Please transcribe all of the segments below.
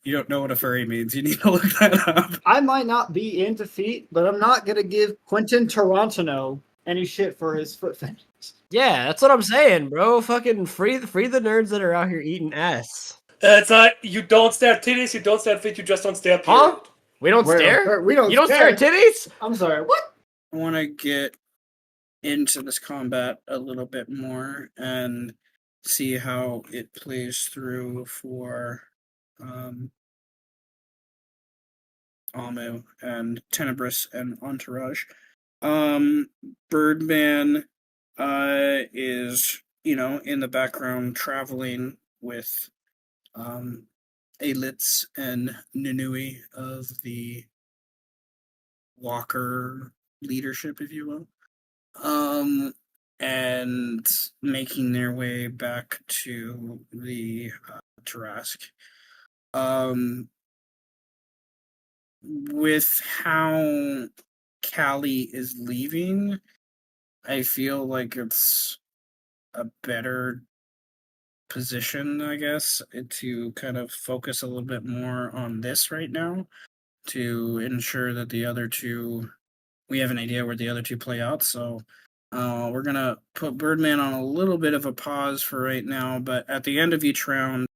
You don't know what a furry means. You need to look that up. I might not be into feet, but I'm not gonna give Quentin Tarantino any shit for his foot fetish. Yeah, that's what I'm saying, bro. Fucking free the nerds that are out here eating ass. It's not, you don't stare at titties, you don't stare at feet, you just don't stare at period. Huh? We don't stare? We don't You don't stare at titties? I'm sorry, what? I want to get into this combat a little bit more and see how it plays through for Amu and Tenebris and Entourage. Birdman is, in the background traveling with Aelitz and Nunui of the Walker leadership, if you will. And making their way back to the Tarask. With how Callie is leaving, I feel like it's a better position, I guess, to kind of focus a little bit more on this right now to ensure that the other two, we have an idea where the other two play out. So we're going to put Birdman on a little bit of a pause for right now, but at the end of each round,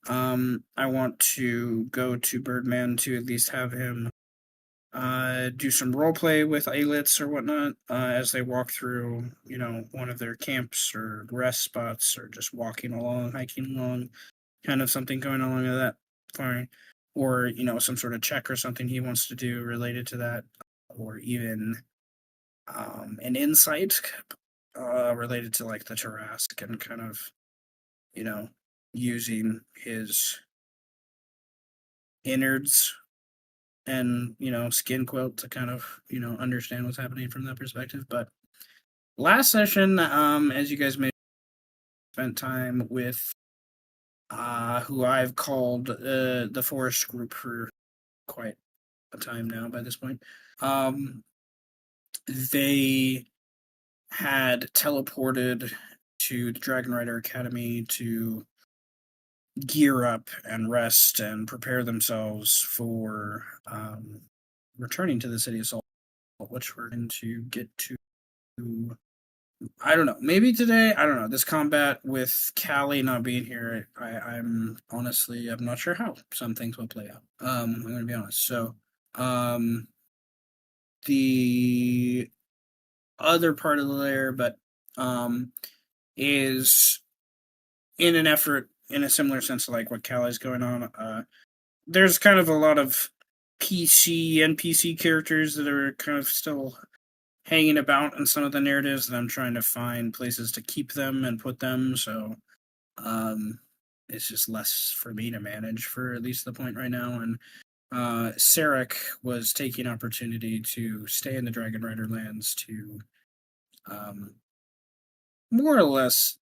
I want to go to Birdman to at least have him do some role play with Aelitz or whatnot as they walk through, one of their camps or rest spots or just walking along, hiking along, kind of something going along with that. Fine. Or, some sort of check or something he wants to do related to that, or even an insight related to like the Tarask and kind of, using his innards and skin quilt to kind of understand what's happening from that perspective. But last session, as you guys may spent time with who I've called the Forest Group for quite a time now by this point. They had teleported to the Dragon Rider Academy to gear up and rest and prepare themselves for returning to the City of Salt, which we're going to get to. I don't know. Maybe today. I don't know. This combat with Callie not being here, I'm honestly, I'm not sure how some things will play out. I'm going to be honest. So, the other part of the layer, but is in an effort, in a similar sense to like what Callie's going on. There's kind of a lot of NPC characters that are kind of still hanging about in some of the narratives, and I'm trying to find places to keep them and put them. So, it's just less for me to manage for at least the point right now. And Sarek was taking opportunity to stay in the Dragon Rider lands to more or less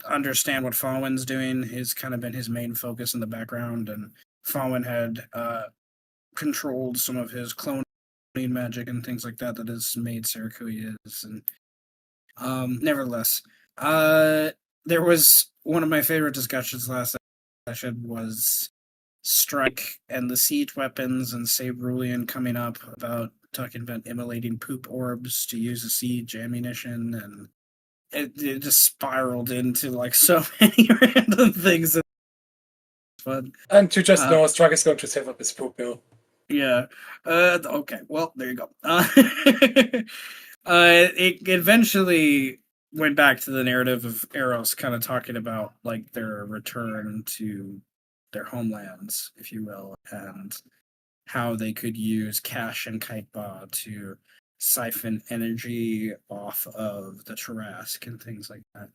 understand what Falwyn's doing. Has kind of been his main focus in the background, and Falwyn had controlled some of his cloning magic and things like that has made Sarek who he is. And nevertheless, there was one of my favorite discussions last session was Strike and the siege weapons and Sabrulian coming up about talking about immolating poop orbs to use as siege ammunition, and it just spiraled into like so many random things. Fun. And you just know Strike is going to save up his poop bill. Yeah. Okay. Well, there you go. It eventually went back to the narrative of Eros kind of talking about like their return to their homelands, if you will, and how they could use Cash and Kiteba to siphon energy off of the Tarask and things like that.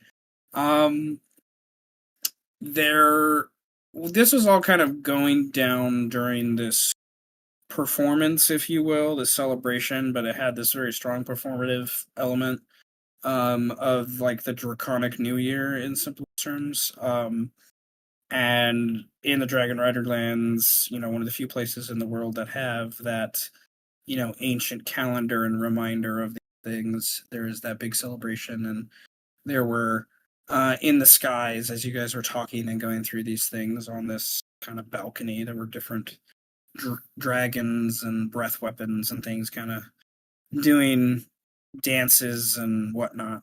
This was all kind of going down during this performance, if you will, the celebration, but it had this very strong performative element of like the Draconic New Year in simple terms. And in the Dragon Rider lands, one of the few places in the world that have that, ancient calendar and reminder of these things, there is that big celebration. And there were in the skies, as you guys were talking and going through these things on this kind of balcony. There were different dragons and breath weapons and things kind of doing dances and whatnot,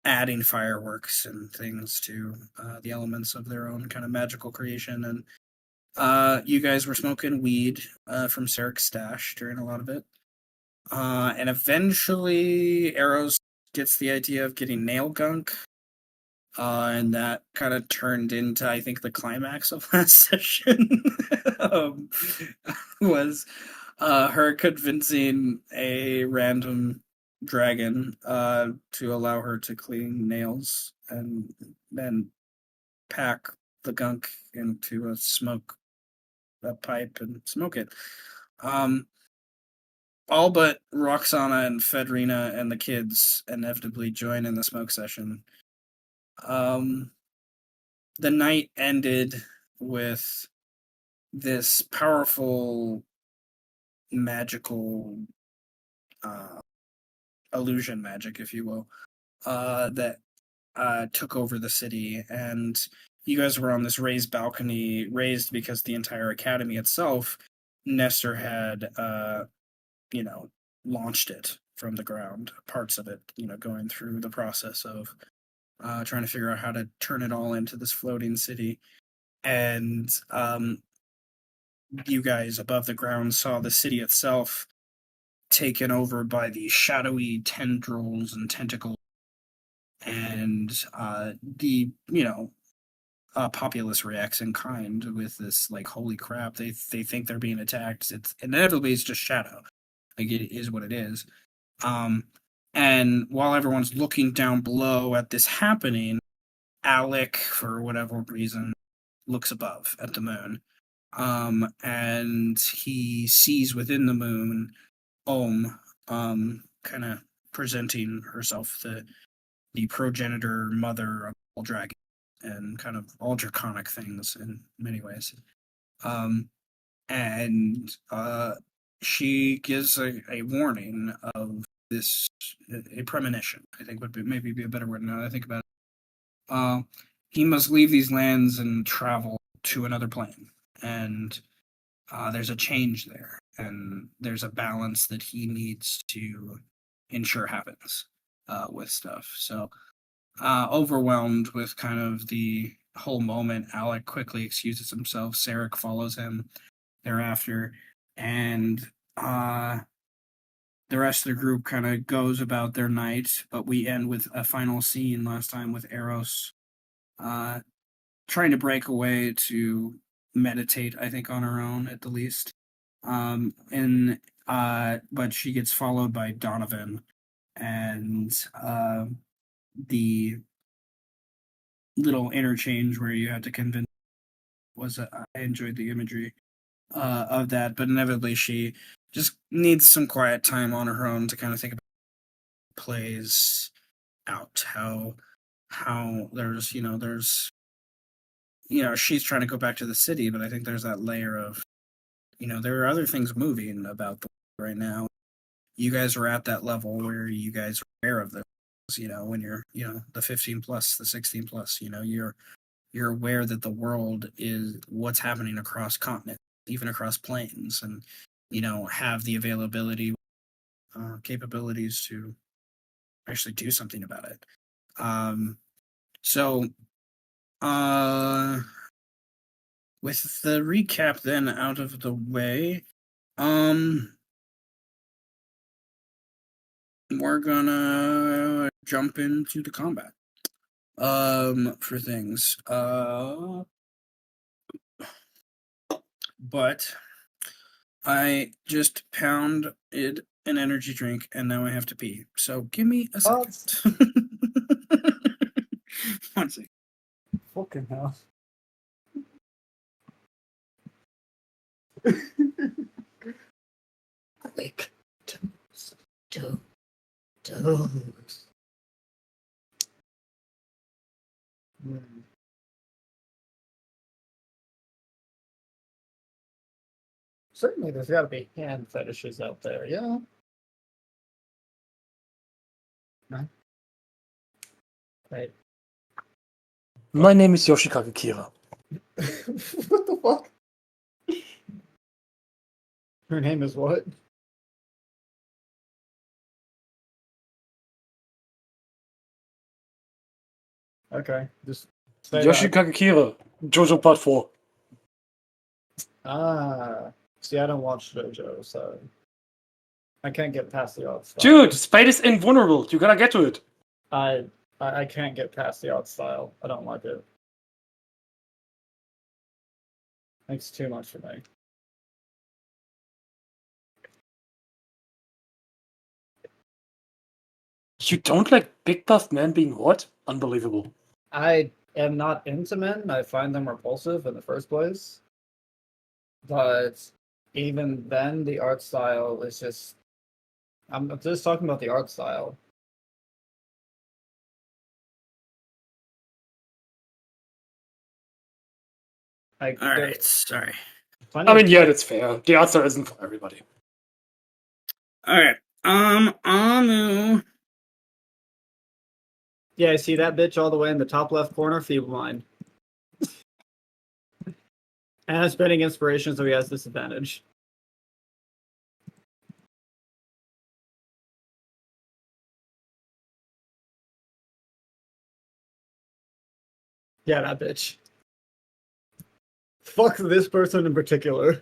adding fireworks and things to the elements of their own kind of magical creation. And you guys were smoking weed from Sarek's stash during a lot of it. And eventually, Arrows gets the idea of getting nail gunk. And that kind of turned into, I think, the climax of last session. Was her convincing a random dragon to allow her to clean nails and then pack the gunk into a pipe and smoke it. All but Roxana and Fedrina and the kids inevitably join in the smoke session. The night ended with this powerful magical illusion magic, if you will, that took over the city. And you guys were on this raised balcony, raised because the entire academy itself, Nestor had, launched it from the ground, parts of it, going through the process of trying to figure out how to turn it all into this floating city. And you guys above the ground saw the city itself taken over by these shadowy tendrils and tentacles, and the populace reacts in kind with this, like, holy crap, they think they're being attacked. It's inevitably it's just shadow, like, it is what it is. And while everyone's looking down below at this happening, Alec, for whatever reason, looks above at the moon. And he sees within the moon kind of presenting herself, the progenitor mother of all dragons and kind of all draconic things in many ways. And she gives a warning of this, a premonition, I think would maybe be a better word now that I think about it. He must leave these lands and travel to another plane. And there's a change there. And there's a balance that he needs to ensure happens with stuff. So, overwhelmed with kind of the whole moment, Alec quickly excuses himself. Sarek follows him thereafter. And the rest of the group kind of goes about their night. But we end with a final scene last time with Eros trying to break away to meditate, I think, on her own at the least. But she gets followed by Donovan, and the little interchange where you had to convince I enjoyed the imagery of that, but inevitably she just needs some quiet time on her own to kind of think about how it plays out, how there's she's trying to go back to the city, but I think there's that layer of there are other things moving about the world right now. You guys are at that level where you guys are aware of this. When you're the 15 plus, the 16 plus, you're aware that the world is what's happening across continents, even across planes, and have the availability, capabilities to actually do something about it. So with the recap then out of the way, we're gonna jump into the combat for things. But I just pounded an energy drink and now I have to pee. So give me a second. One second. Fucking hell. Quick. Two. Certainly, there's got to be hand fetishes out there, yeah. No. Right. My name is Yoshikaga Kira. What the fuck? Her name is what? Okay, just say Yoshi that. Kakakira, JoJo Part 4. Ah, see, I don't watch JoJo, so I can't get past the art style. Dude, Spade is invulnerable. You gotta get to it. I can't get past the art style. I don't like it. It's too much for me. You don't like big buff men being hot? Unbelievable. I am not into men. I find them repulsive in the first place. But even then, the art style is just. I'm just talking about the art style. Like, All there- right, sorry. plenty I mean, of- yeah, that's fair. The art style isn't for everybody. All right. Amu. Yeah, I see that bitch all the way in the top left corner, feeble mind. And I'm spending inspiration, so he has disadvantage. Yeah, that bitch. Fuck this person in particular.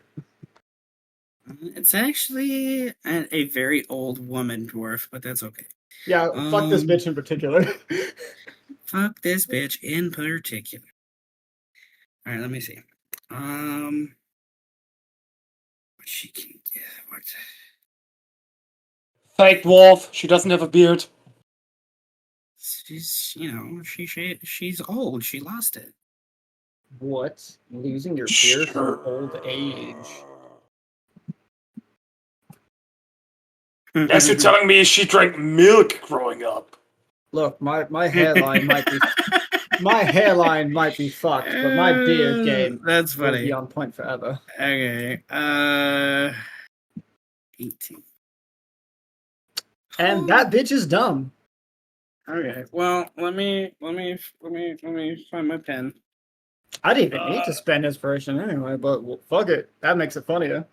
It's actually a very old woman dwarf, but that's okay. Yeah, fuck this Um, bitch in particular. Fuck this bitch in particular. All right, let me see. What she can do? What? Fake dwarf. She doesn't have a beard. She's, she's old. She lost it. What? Losing your beard from old age? Yes, you're telling me she drank milk growing up. Look, my hairline might be fucked, but my beard game That's will be funny. on point forever. Okay. 18. And that bitch is dumb. Okay. Well, let me find my pen. I didn't even need to spend inspiration anyway, but fuck it. That makes it funnier.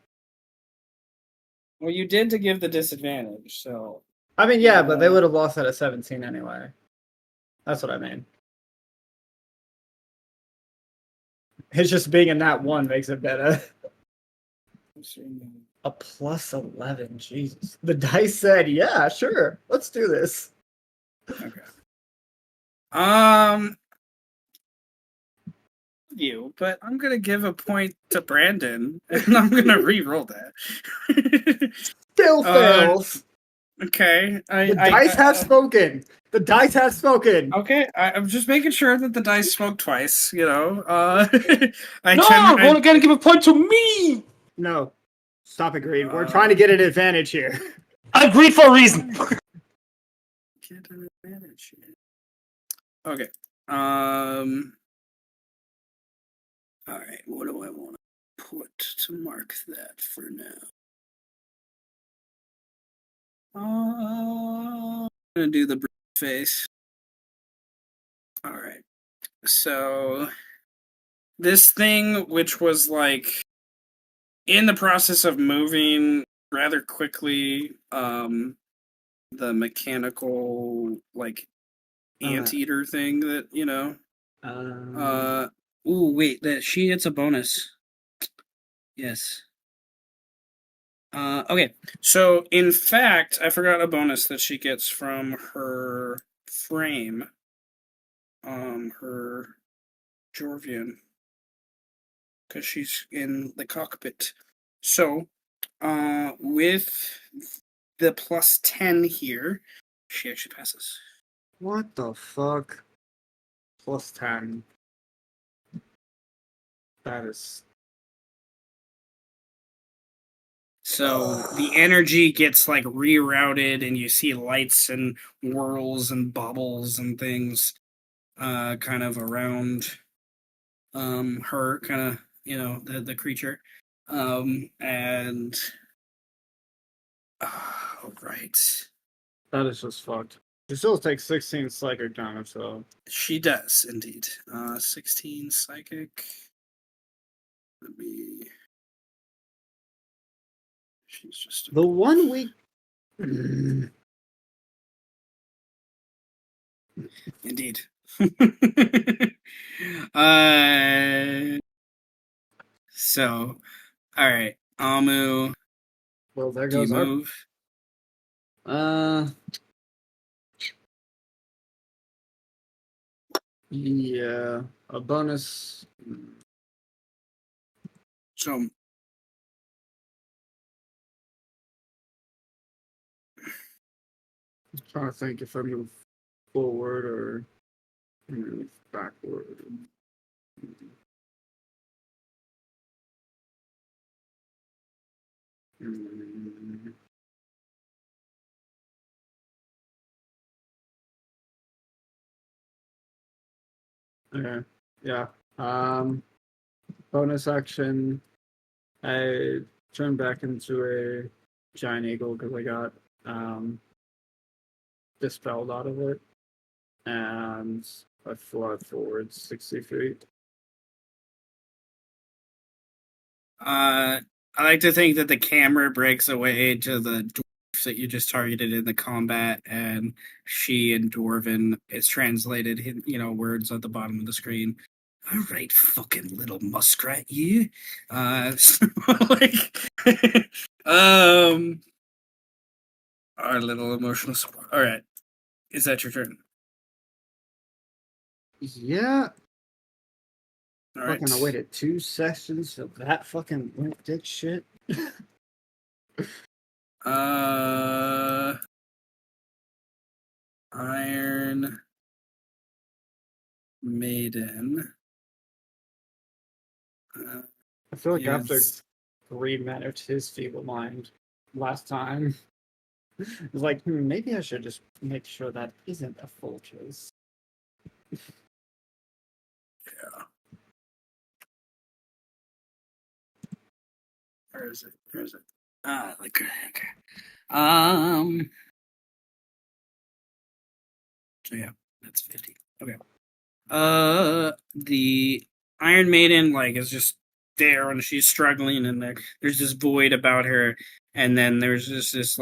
Well, you did to give the disadvantage, so. I mean, yeah, but they would have lost at a 17 anyway. That's what I mean. It's just being in that one makes it better. A plus 11, Jesus. The dice said, yeah, sure, let's do this. Okay. But I'm gonna give a point to Brandon, and I'm gonna re-roll that. Still fails. Okay. The dice have spoken. The dice have spoken. Okay, I'm just making sure that the dice spoke twice. No, we're gonna give a point to me. No. Stop agreeing. We're trying to get an advantage here. I agreed for a reason. Get an advantage. Okay. All right. What do I want to put to mark that for now? I'm gonna do the face. All right. So this thing, which was like in the process of moving rather quickly, the mechanical like anteater thing that ooh, wait, that she gets a bonus. Yes. Okay. So in fact, I forgot a bonus that she gets from her frame. Her Jorvian. Because she's in the cockpit. So, with the plus 10 here, she actually passes. What the fuck? Plus 10. That is. So the energy gets like rerouted, and you see lights and whirls and bubbles and things, kind of around, her, kind of, the creature, and right. That is just fucked. She still takes 16 psychic damage, though. She does indeed. 16 psychic. She's just The 1 week. indeed. uh. So, all right, Amu, Well, there do you goes our. move? Yeah, a bonus. So, I'm trying to think if I move forward or move backward. Mm. Okay. Yeah. Bonus action. I turn back into a giant eagle because I got dispelled out of it, and I fly forward 60 feet. I like to think that the camera breaks away to the dwarf that you just targeted in the combat, and she and Dwarven is translated, words at the bottom of the screen. All right, fucking little muskrat, you. So, like, our little emotional support. All right, is that your turn? Yeah. All Fucking, I right. waited 2 sessions of that fucking limp dick shit. Iron Maiden. I feel like after Yes. 3 minutes, his feeble mind last time. It's like, maybe I should just make sure that isn't a full chase. Yeah. Where is it? Where is it? Okay. So yeah, that's 50. Okay. The Iron Maiden is just there and she's struggling, and there's this void about her, and then there's just this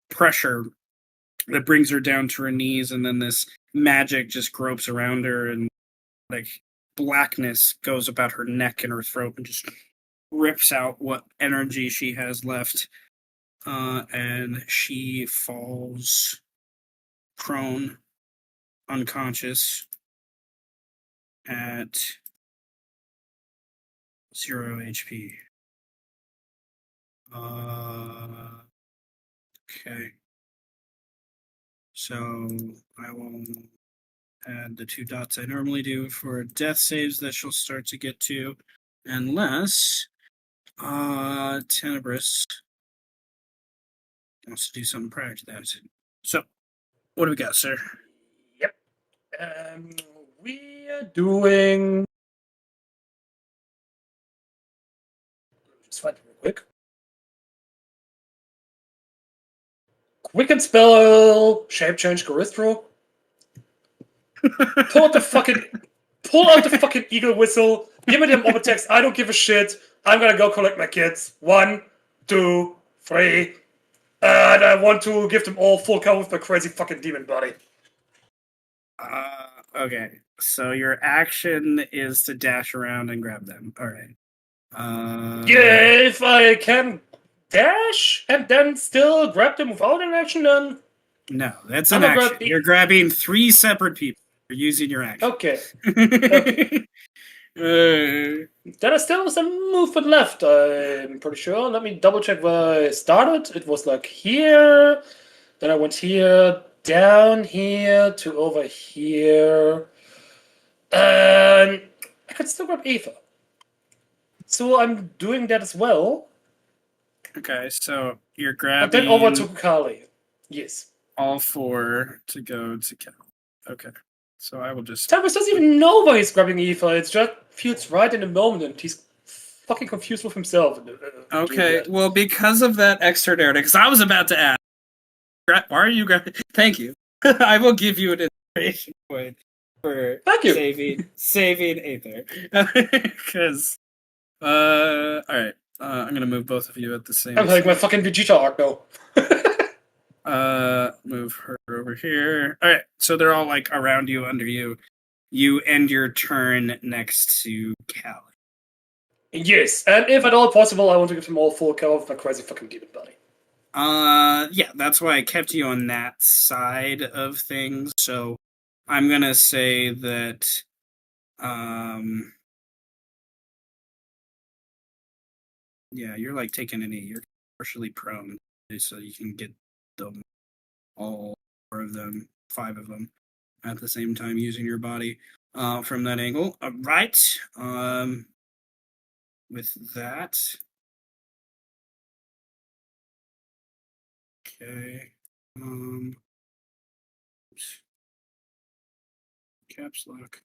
pressure that brings her down to her knees, and then this magic just gropes around her, and blackness goes about her neck and her throat and just rips out what energy she has left. And she falls prone, unconscious, at 0 HP. Okay. So I will add the 2 dots I normally do for death saves that she'll start to get to, unless Tenebris wants to do something prior to that. So, what do we got, sir? Yep. We are doing. Just find it real quick. Quicken spell, shape change, Gorithro. Pull out the fucking eagle whistle. Give me them Orbitex. I don't give a shit. I'm gonna go collect my kids. 1, 2, 3. And I want to give them all full cover with my crazy fucking demon body. Okay. So your action is to dash around and grab them. All right. Yeah, if I can dash and then still grab them without an action, then No, that's I'm an gonna grab action. You're grabbing 3 separate people. You're using your action. Okay. Okay. Then I still have some movement left, I'm pretty sure. Let me double check where I started. It was here. Then I went here, down here, to over here. And I could still grab Eva. So I'm doing that as well. Okay, so you're And grabbing then over to Kali. Yes. all 4 to go to Cal. Okay. So I will just. Thomas doesn't even know why he's grabbing Eva. It just feels right in the moment, and he's fucking confused with himself. Okay, well, because of that extra narrative, because I was about to ask, why are you grabbing? Thank you. I will give you an inspiration point for Thank you. saving Aether. Because, all right. I'm gonna move both of you at the same I'm like my time. fucking Vegeta arc now. Move her over here. All right, so they're all like around you, under you. You end your turn next to Callie. Yes, and if at all possible, I want to give them all full cover of my crazy fucking demon body. Yeah, that's why I kept you on that side of things. So I'm gonna say that, yeah, you're like taking a knee. You're partially prone, so you can get them all 4 of them, 5 of them at the same time using your body from that angle. Right. With that. Okay. Oops. Caps lock.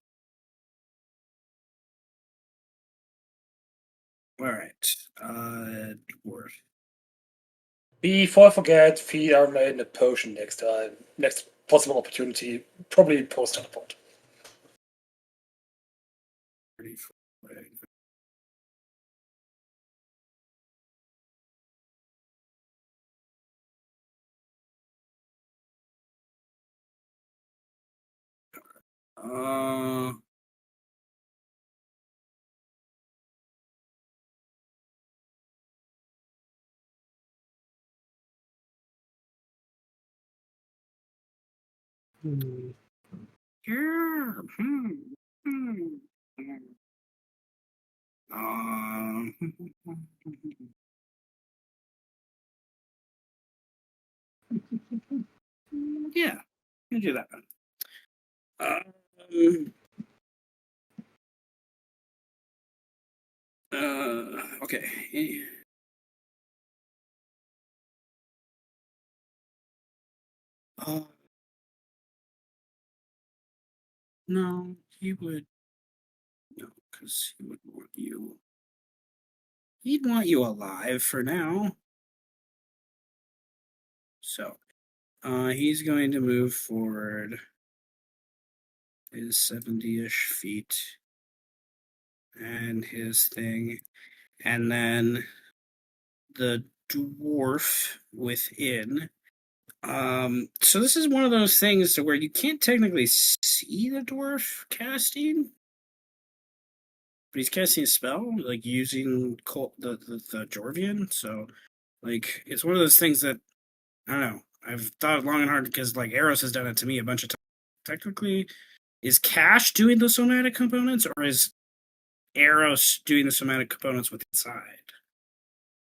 All right. Dwarf. Before I forget, feed Iron Maiden a potion next time. Next possible opportunity, probably post teleport. 34. Uh, yeah. Um, yeah, you do that. Um, okay. Uh, no, he would. No, because he would want you. He'd want you alive for now. So, he's going to move forward his 70-ish feet and his thing, and then the dwarf within. So this is one of those things to where you can't technically see the dwarf casting, but he's casting a spell, like using the Jorvian. So, like, it's one of those things that I don't know. I've thought long and hard because like Eros has done it to me a bunch of times. Technically, is Cash doing the somatic components, or is Eros doing the somatic components with inside?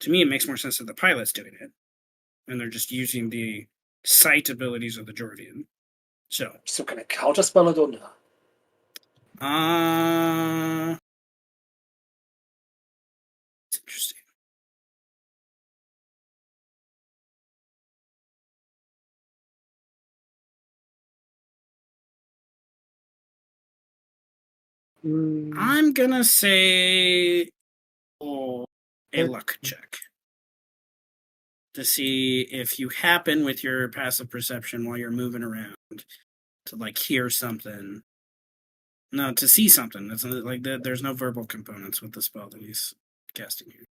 To me, it makes more sense that the pilot's doing it, and they're just using the sight abilities of the Jorvian. So can I counterspell it or not? It's interesting. I'm gonna say a luck check to see if you happen with your passive perception while you're moving around to like hear something. No, to see something. It's like there's no verbal components with the spell that he's casting here.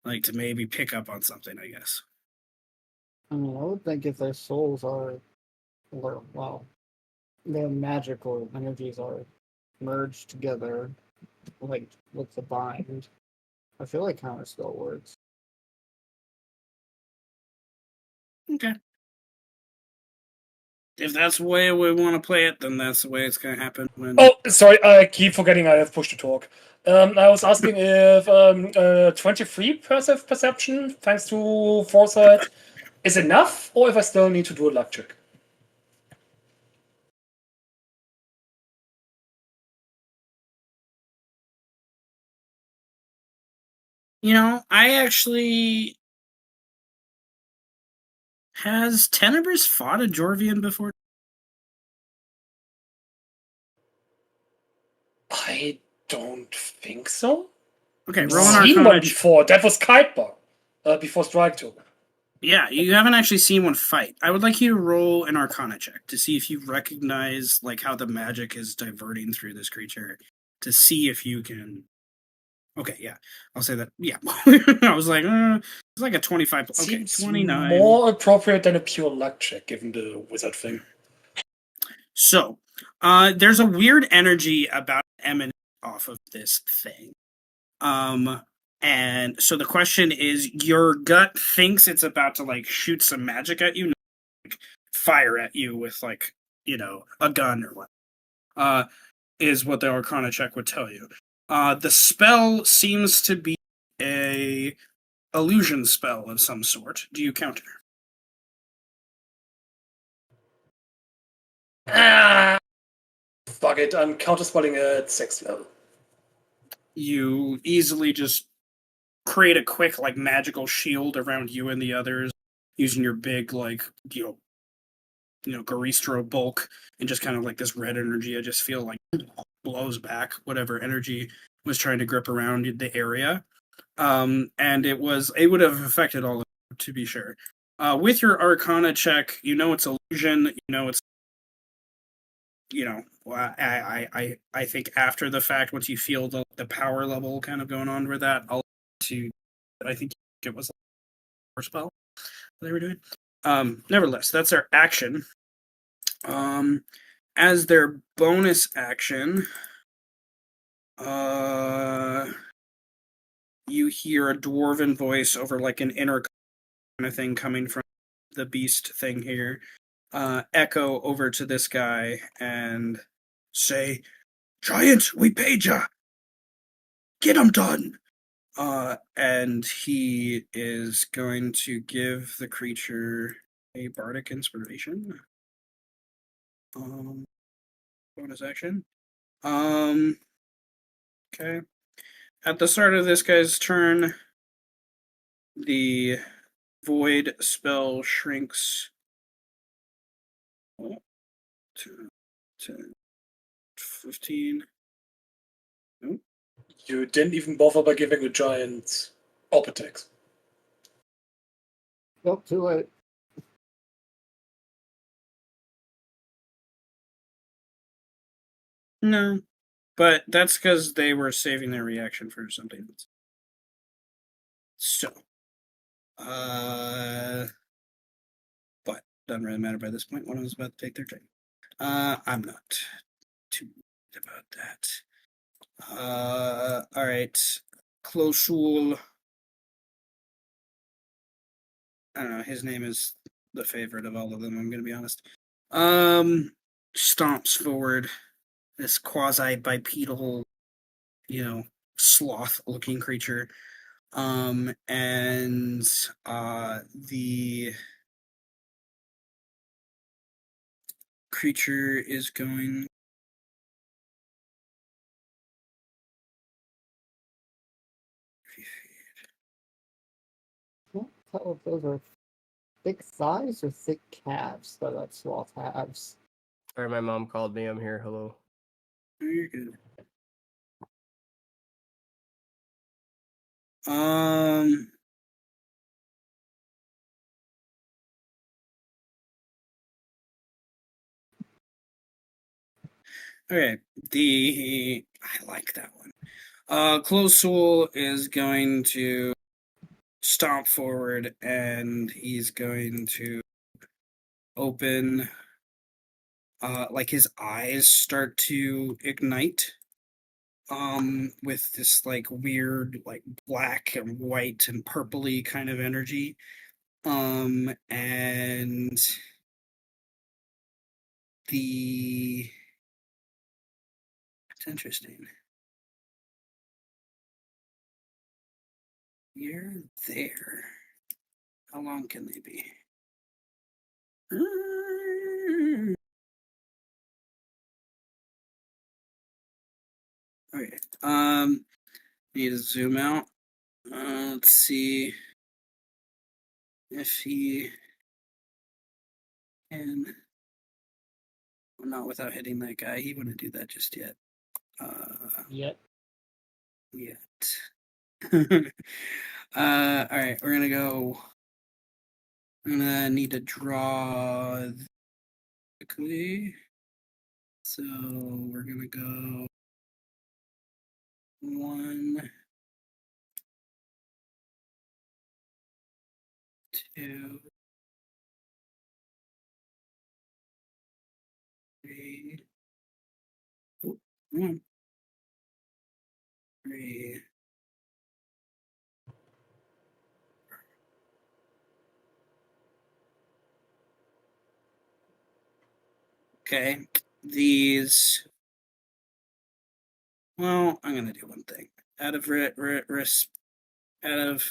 Like to maybe pick up on something, I guess. I mean, I would think if their souls are, well, their magical energies are merged together, like with the bind, I feel like counter spell works. Okay. If that's the way we want to play it, then that's the way it's going to happen. Oh, sorry, I keep forgetting I have push to talk. I was asking if 23 passive perception, thanks to foresight, is enough, or if I still need to do a luck check. I actually... Has Tenebris fought a Jorvian before? I don't think so. Okay, I've roll an seen Arcana one before. That was Kitebar, before Strike Token. Yeah, you haven't actually seen one fight. I would like you to roll an Arcana check to see if you recognize like how the magic is diverting through this creature. To see if you can Okay, yeah, I'll say that. Yeah, I was like, it's like a 25. Okay, Seems 29. more appropriate than a pure luck check, given the wizard thing. So, there's a weird energy about emanating off of this thing. And so the question is, your gut thinks it's about to like shoot some magic at you, like, fire at you with like, a gun or what. Is what the Arcana check would tell you. The spell seems to be a illusion spell of some sort. Do you counter? Ah, fuck it, I'm counterspelling at 6th level. You easily just create a quick like magical shield around you and the others using your big like Garistro bulk, and just kind of like this red energy I just feel like blows back whatever energy was trying to grip around the area. And it would have affected all of them, to be sure. With your Arcana check, it's illusion. It's I think after the fact, once you feel the power level kind of going on with that, I think it was a spell they were doing. Nevertheless, that's their action. As their bonus action, you hear a dwarven voice over like an inner kind of thing coming from the beast thing here, echo over to this guy and say, "Giant, we paid ya! Get him done!" And he is going to give the creature a bardic inspiration. Bonus action. Okay. At the start of this guy's turn, the void spell shrinks 10, 15. Nope. You didn't even bother by giving the giant op attacks. Nope, too late. No. But that's because they were saving their reaction for something else. So. But doesn't really matter by this point. One of them is about to take their turn. I'm not too worried about that. Alright. Closul. I don't know, his name is the favorite of all of them, I'm gonna be honest. Stomps forward. This quasi-bipedal, sloth-looking creature. And the creature is going. Can't tell if those are thick thighs or thick calves that sloth has. Sorry, my mom called me. I'm here. Hello. You're good. Okay. I like that one. Close Soul is going to stomp forward, and he's going to open. Like his eyes start to ignite. With this like weird, like black and white and purpley kind of energy. And it's interesting. You're there. How long can they be? Okay. Need to zoom out. Let's see if he can. Well, not without hitting that guy. He wouldn't do that just yet. Yet. All right, we're gonna go. I'm gonna need to draw quickly. So we're gonna go 1, 2, 3. Oh, 1, 3. Okay, these. Well, I'm gonna do one thing. Out of risk, out of.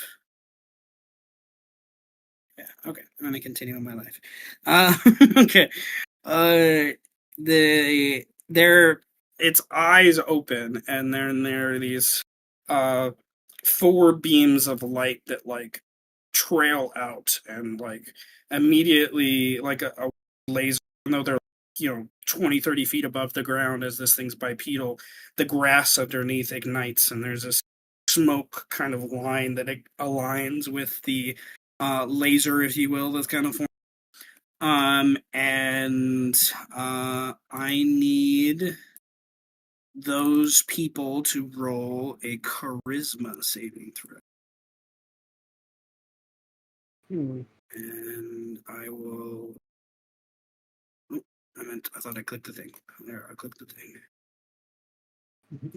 Yeah, okay. I'm gonna continue with my life. Okay. They're its eyes open, and then there are these uh 4 beams of light that like trail out and like immediately like a laser, even though they're 20-30 feet above the ground as this thing's bipedal, the grass underneath ignites and there's this smoke kind of line that aligns with the laser, if you will, that's kind of formed. And I need those people to roll a charisma saving throw. And I will. Oh, I thought I clicked the thing. There, I clicked the thing.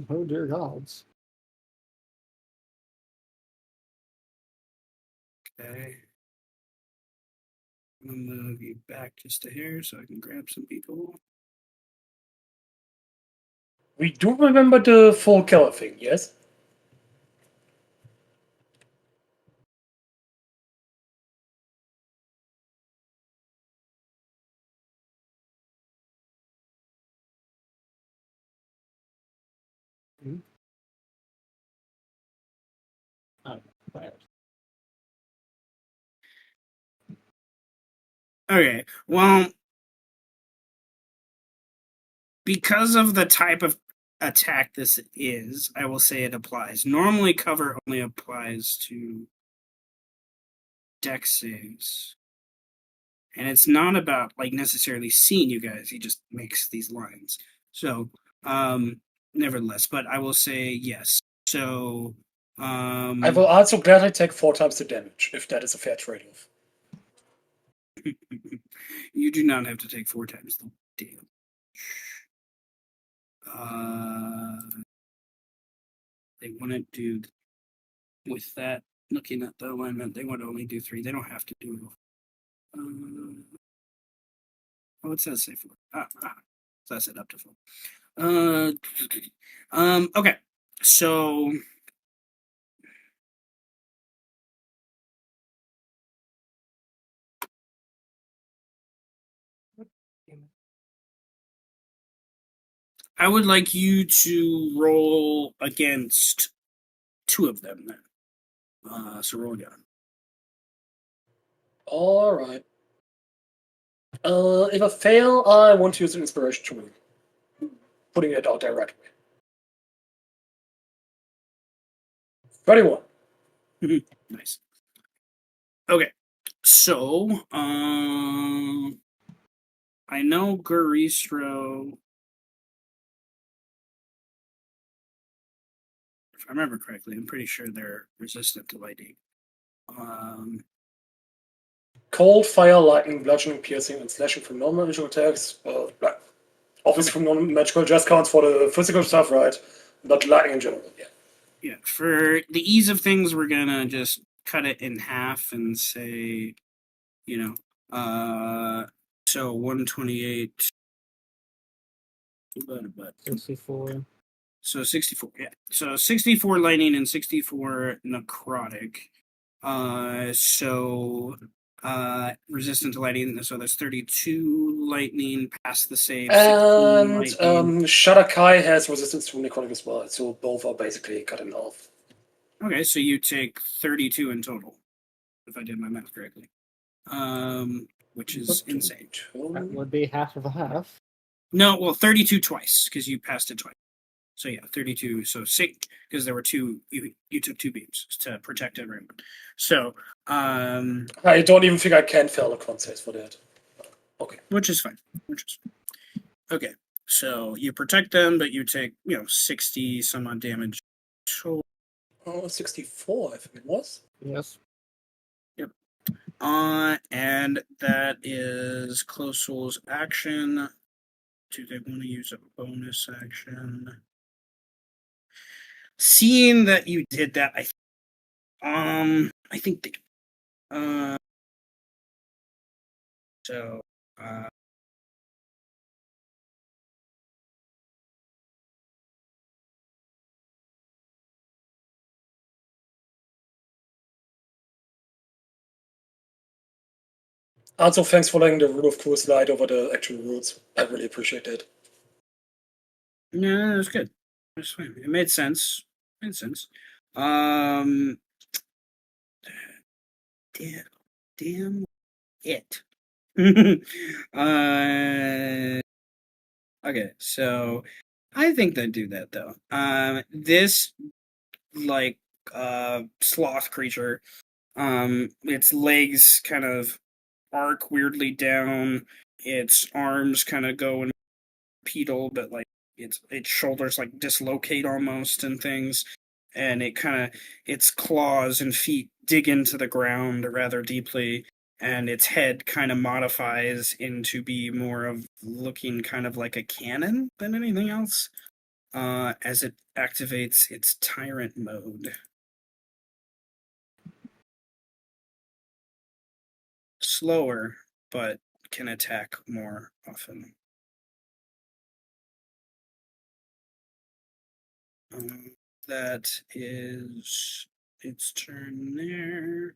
Oh dear gods. Okay. I'm gonna move you back just a hair so I can grab some people. We do remember the full killer thing, yes? Oh, right. Okay, well, because of the type of attack this is, I will say it applies. Normally, cover only applies to dex saves. And it's not about like necessarily seeing you guys. He just makes these lines. So, nevertheless, but I will say yes. So, I will also gladly take 4 times the damage, if that is a fair trade-off. you do not have to take 4 times the damage. They wouldn't do with that. Looking at the alignment, they would only do 3. They don't have to do. Oh, it says say 4. So I said up to 4. Okay. So I would like you to roll against 2 of them then. So roll again. Alright. If I fail, I want to use an inspiration tool. Putting it out there right away. 31. Nice. Okay. So, I know Garistro, if I remember correctly, I'm pretty sure they're resistant to lightning. Cold, fire, lightning, bludgeoning, piercing, and slashing from normal magical attacks. Obviously from non-magical just counts for the physical stuff, right? But lightning in general, yeah. Yeah, for the ease of things, we're gonna just cut it in half and say, so 128 divided by 64. So 64, yeah. So 64 lightning and 64 necrotic. Resistant to lightning, so that's 32 lightning past the save. 16 And lightning. Shadakai has resistance to necrotic as well, so both are basically cut in half. Okay, so you take 32 in total, if I did my math correctly. Which is insane. That would be half of a half. No, well, 32 twice, because you passed it twice. So yeah, 32. So 6, because there were 2. You took 2 beams to protect everyone. So I don't even think I can fail a con save for that. Okay. Which is fine. Okay. So you protect them, but you take 60 some odd damage. So 64, I think it was. Yes. Yep. And that is Close Soul's action. Do they want to use a bonus action? Seeing that you did that, I think they. So. Also, thanks for letting the rule of course slide over the actual rules. I really appreciate that. No, it was good. It was fine. It made sense. It made sense. Damn it. Okay, so I think they do that though. This like sloth creature, its legs kind of arc weirdly down, its arms kind of go in pedal, but like its shoulders like dislocate almost and things, and its claws and feet dig into the ground rather deeply, and its head kind of modifies into be more of looking kind of like a cannon than anything else, as it activates its tyrant mode. Slower, but can attack more often. That is its turn there.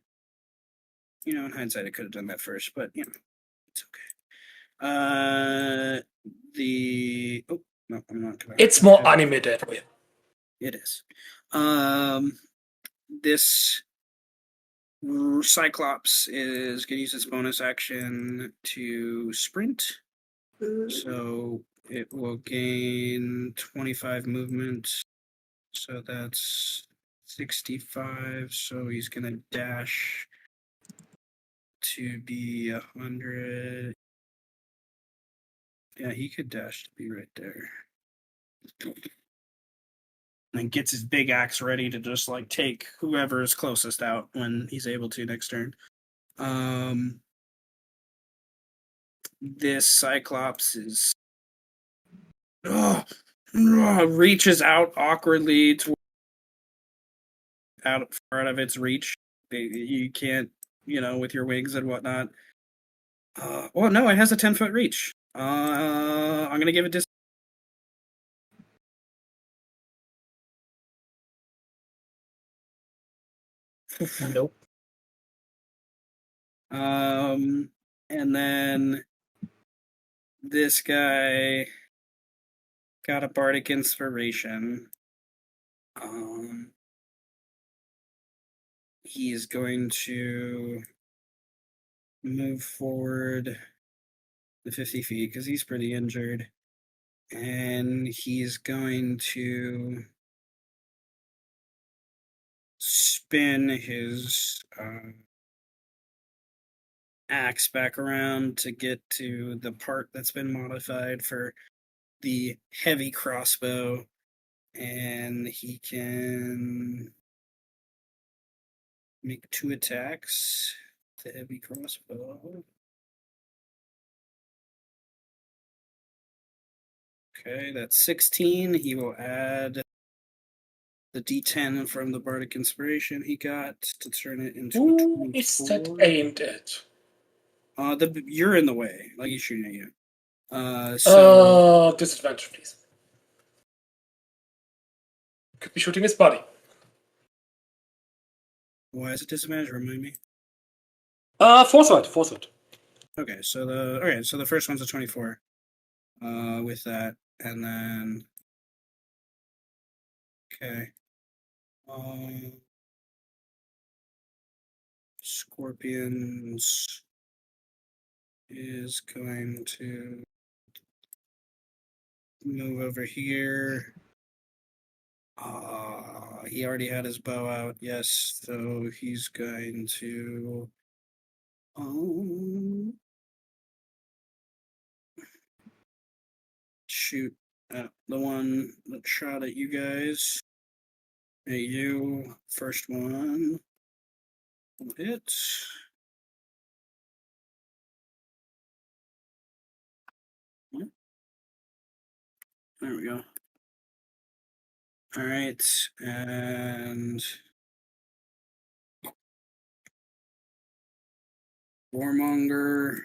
You know, in hindsight, I could have done that first, but you know, it's okay. No, I'm not gonna. It's more anime that way. It is. This Cyclops is gonna use its bonus action to sprint, so it will gain 25 movement. So that's 65. So he's gonna dash to be 100. Yeah, he could dash to be right there. And gets his big axe ready to just like take whoever is closest out when he's able to next turn. This Cyclops is reaches out awkwardly to far out of its reach. You can't, with your wings and whatnot. Well, no, it has a 10-foot reach. I'm gonna give it this. Nope. And then this guy got a bardic inspiration. He's going to move forward the 50 feet because he's pretty injured. And he's going to spin his axe back around to get to the part that's been modified for the heavy crossbow. And he can make 2 attacks. The heavy crossbow. Okay, that's 16. He will add the D10 from the Bardic Inspiration he got to turn it into a Who 24. is that aimed at? You're in the way, like he's shooting at you. So Disadvantage, please. Could be shooting his body. why is it disadvantage? Remind me. Foresight. Okay, so the first one's a 24. With that, and then okay. Scorpions is going to move over here. He already had his bow out, yes, so he's going to shoot at the one that shot at you guys. At you, first one will hit. There we go. All right, and Warmonger.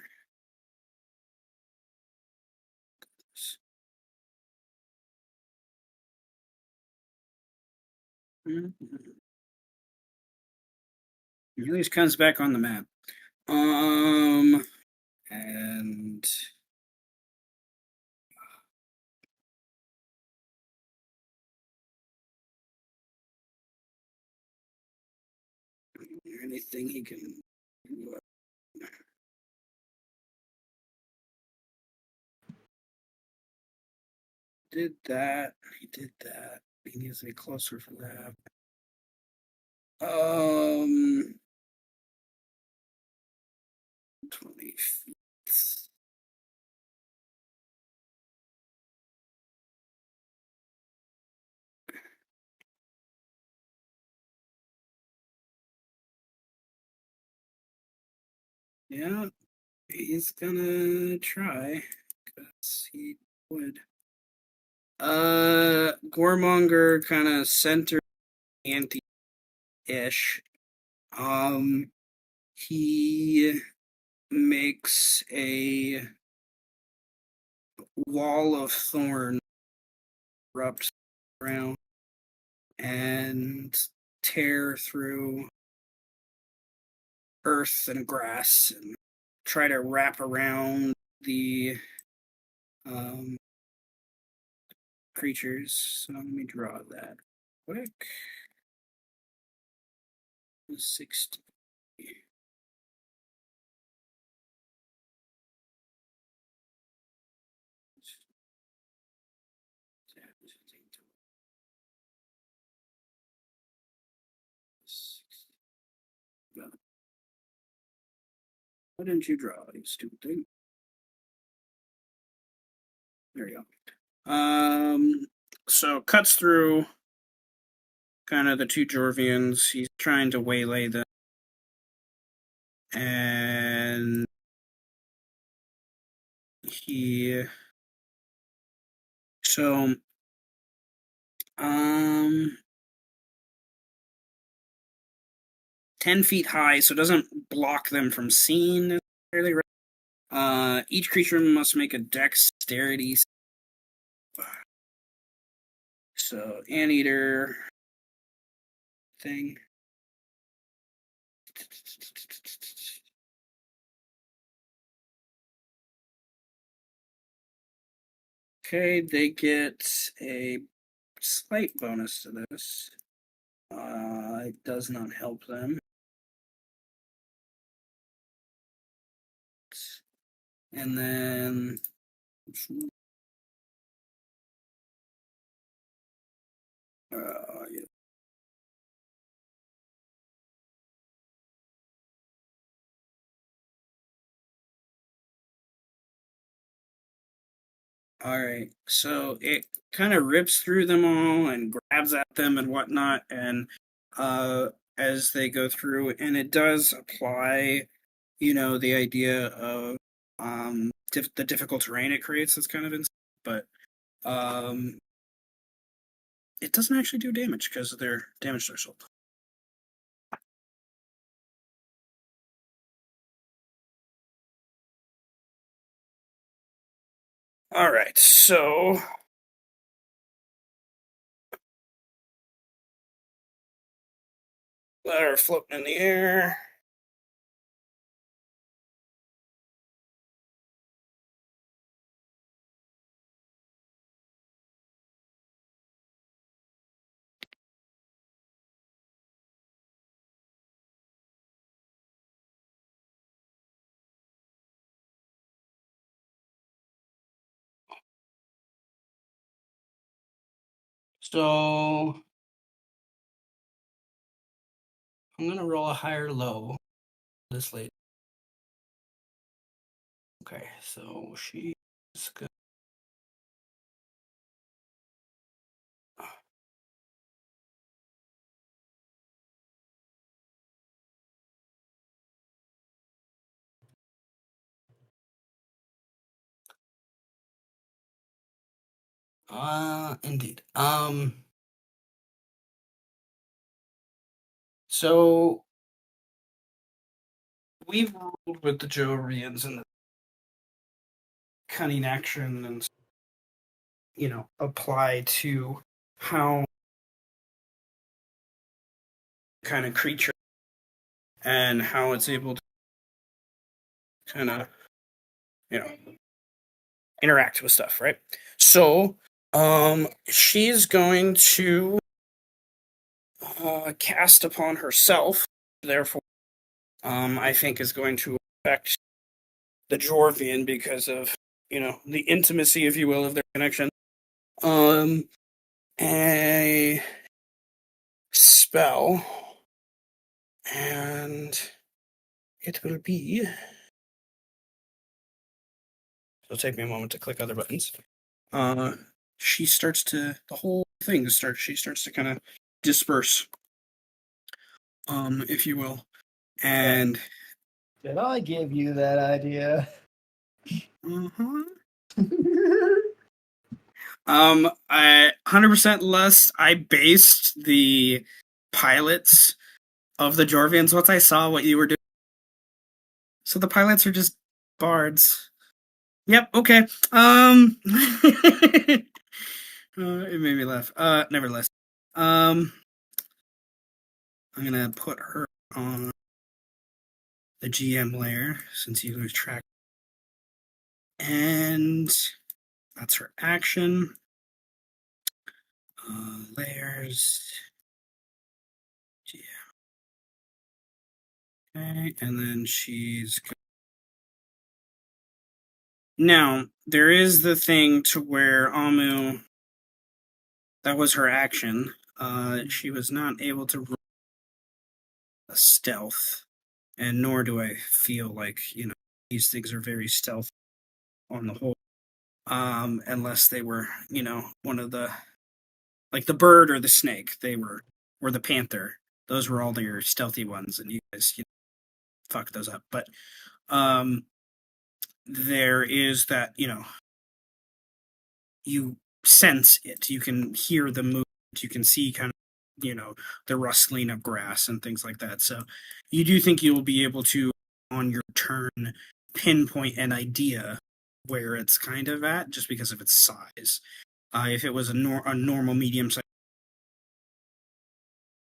He at least comes back on the map. And anything he can do. Did that. He did that. He needs to be closer for that. 20 feet. Yeah, he's gonna try because he would. Gormonger kind of center anti-ish. He makes a wall of thorn erupt around and tear through earth and grass and try to wrap around the creatures. So let me draw that quick. 60. Why didn't you draw, you stupid thing? There you go. So cuts through kind of the two Jorvians. He's trying to waylay them. And so 10 feet high, so it doesn't block them from seeing necessarily, right? Each creature must make a dexterity. So anteater thing. Okay, they get a slight bonus to this. It does not help them. And then yeah. All right, so it kind of rips through them all and grabs at them and whatnot, and as they go through, and it does apply, the idea of the difficult terrain it creates. That's kind of insane, but it doesn't actually do damage because of their damage threshold. All right, so that are floating in the air. So I'm gonna roll a higher low this late. Okay, so she's good. Indeed. So we've ruled with the Jovians and the cunning action and apply to how kind of creature and how it's able to kind of interact with stuff, right? So she's going to cast upon herself, therefore I think is going to affect the Jorvian because of the intimacy, if you will, of their connection. A spell, and it will be. It'll take me a moment to click other buttons. She starts to the whole thing starts. She starts to kind of disperse, if you will, and. Did I give you that idea? Mm-hmm. I 100% less. I based the pilots of the Jorvians once I saw what you were doing. So the pilots are just bards. Yep. Okay. It made me laugh. Nevertheless, I'm gonna put her on the GM layer since you lose track, and that's her action. Layers. Okay, and then she's. Now, there is the thing to where Amu, that was her action. She was not able to roll a stealth, and nor do I feel like, these things are very stealth on the whole. Unless they were, one of the, like the bird or the snake, or the panther. Those were all your stealthy ones, and you guys, fuck those up. But, there is that, you sense it. You can hear the movement. You can see kind of, the rustling of grass and things like that. So you do think you will be able to, on your turn, pinpoint an idea where it's kind of at, just because of its size. If it was a normal medium size,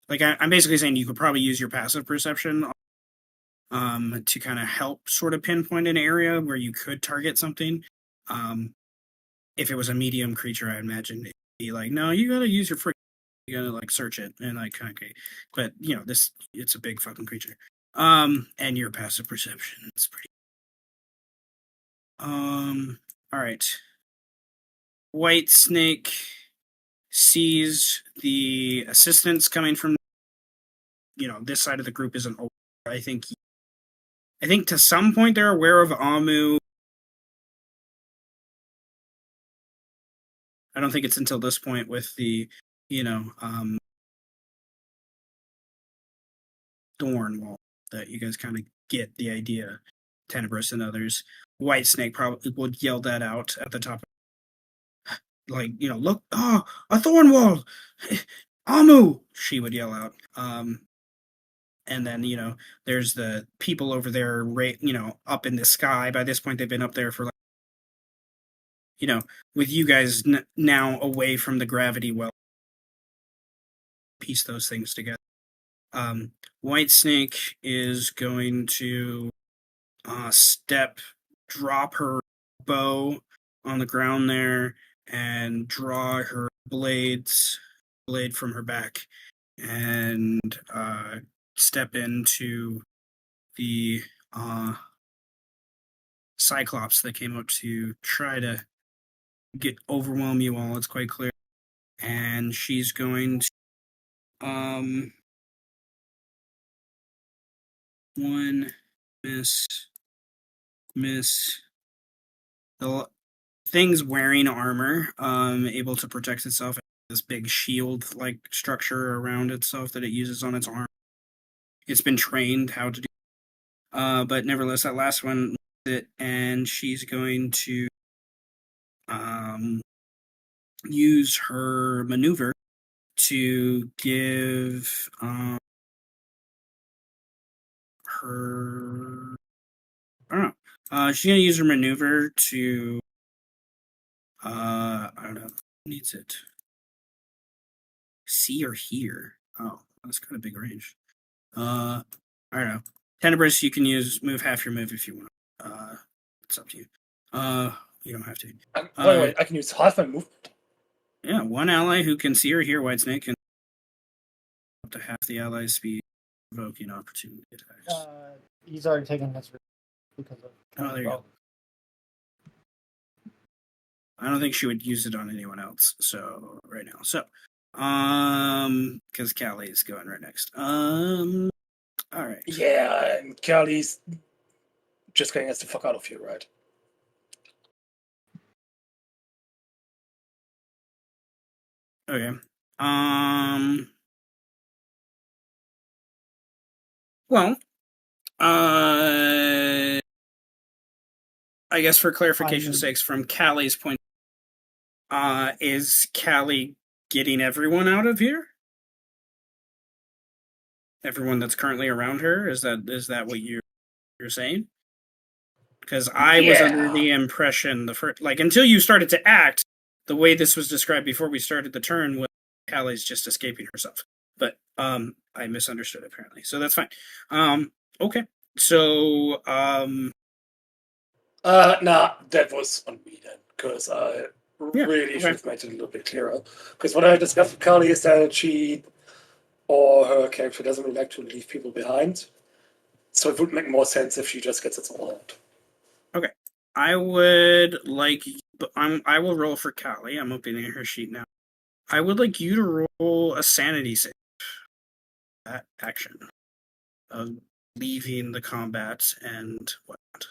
like I'm basically saying, you could probably use your passive perception to kind of help sort of pinpoint an area where you could target something. If it was a medium creature, I imagine it'd be like, no, you gotta use your you gotta like search it and like, okay. But it's a big fucking creature. And your passive perception is pretty. All right. White Snake sees the assistance coming from, this side of the group isn't over. I think to some point they're aware of Amu. I don't think it's until this point with the, thorn wall that you guys kind of get the idea. Tenebris and others. White Snake probably would yell that out at the top. Like, look, a thorn wall! Amu! She would yell out. And then, there's the people over there, up in the sky. By this point, they've been up there for, with you guys now away from the gravity well. Piece those things together. White Snake is going to drop her bow on the ground there, and draw her blade from her back, and step into the Cyclops that came up to try to overwhelm you all. It's quite clear, and she's going to one miss. The thing's wearing armor, able to protect itself. This big shield-like structure around itself that it uses on its arm. It's been trained how to do. But nevertheless, that last one, and she's going to use her maneuver to give her. I don't know. She's gonna use her maneuver to. I don't know. Who needs it? See or hear? Oh, that's kind of big range. I don't know. Tenebris, you can move half your move if you want. It's up to you. You don't have to. Wait, I can use half my movement. Yeah, one ally who can see or hear Whitesnake can up to half the ally's speed, provoking opportunity attacks. He's already taken this because of. Oh, there you go. I don't think she would use it on anyone else. So right now, because Callie is going right next. All right. Yeah, and Callie's just getting us the fuck out of here, right? Okay. Well, I guess for clarification's sakes, from Callie's point, is Callie getting everyone out of here? Everyone that's currently around her? Is that what you're saying? Because I was under the impression until you started to act, the way this was described before we started the turn was Callie's just escaping herself. But I misunderstood apparently. So that's fine. Okay. So nah, that was on me then, because I really should have made it a little bit clearer. Because what I discussed with Carly is that she or her character doesn't really like to leave people behind. So it would make more sense if she just gets it all out. Okay. I would like I will roll for Callie. I'm opening her sheet now. I would like you to roll a sanity save. That action of leaving the combat and whatnot.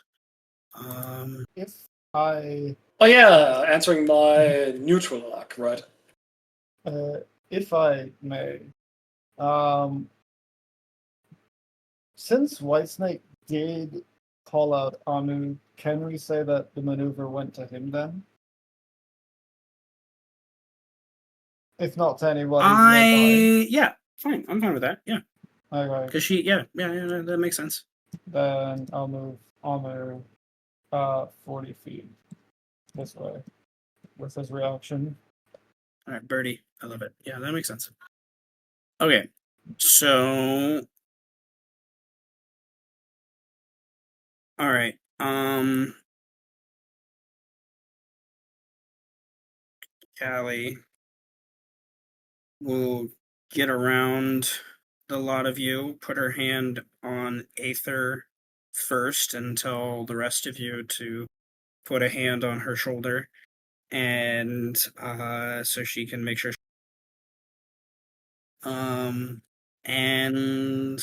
If I. Oh yeah, answering my neutral arc, right? If I may, since Whitesnake did call out Anu, can we say that the maneuver went to him then? If not to anyone nearby. Yeah, fine. I'm fine with that. Yeah. Okay. Because that makes sense. Then I'll move Anu 40 feet this way with his reaction. All right, Birdie. I love it. Yeah, that makes sense. Okay, so all right. Callie will get around the lot of you, put her hand on Aether first, and tell the rest of you to put a hand on her shoulder, and so she can make sure. And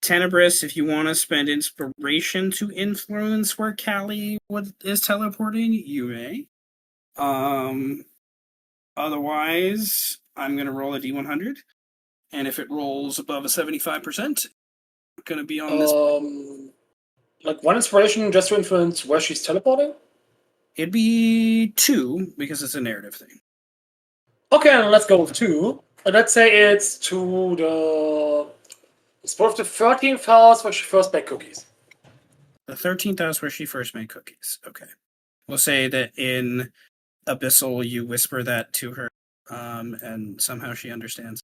Tenebris, if you want to spend inspiration to influence where Callie is teleporting, you may. Otherwise, I'm gonna roll a D100, and if it rolls above a 75%, I'm gonna be on this. Like one inspiration just to influence where she's teleporting? It'd be 2 because it's a narrative thing. Okay, let's go with 2. Let's say it's to it's both the 13th house where she first made cookies. The 13th house where she first made cookies. Okay. We'll say that in Abyssal you whisper that to her, and somehow she understands.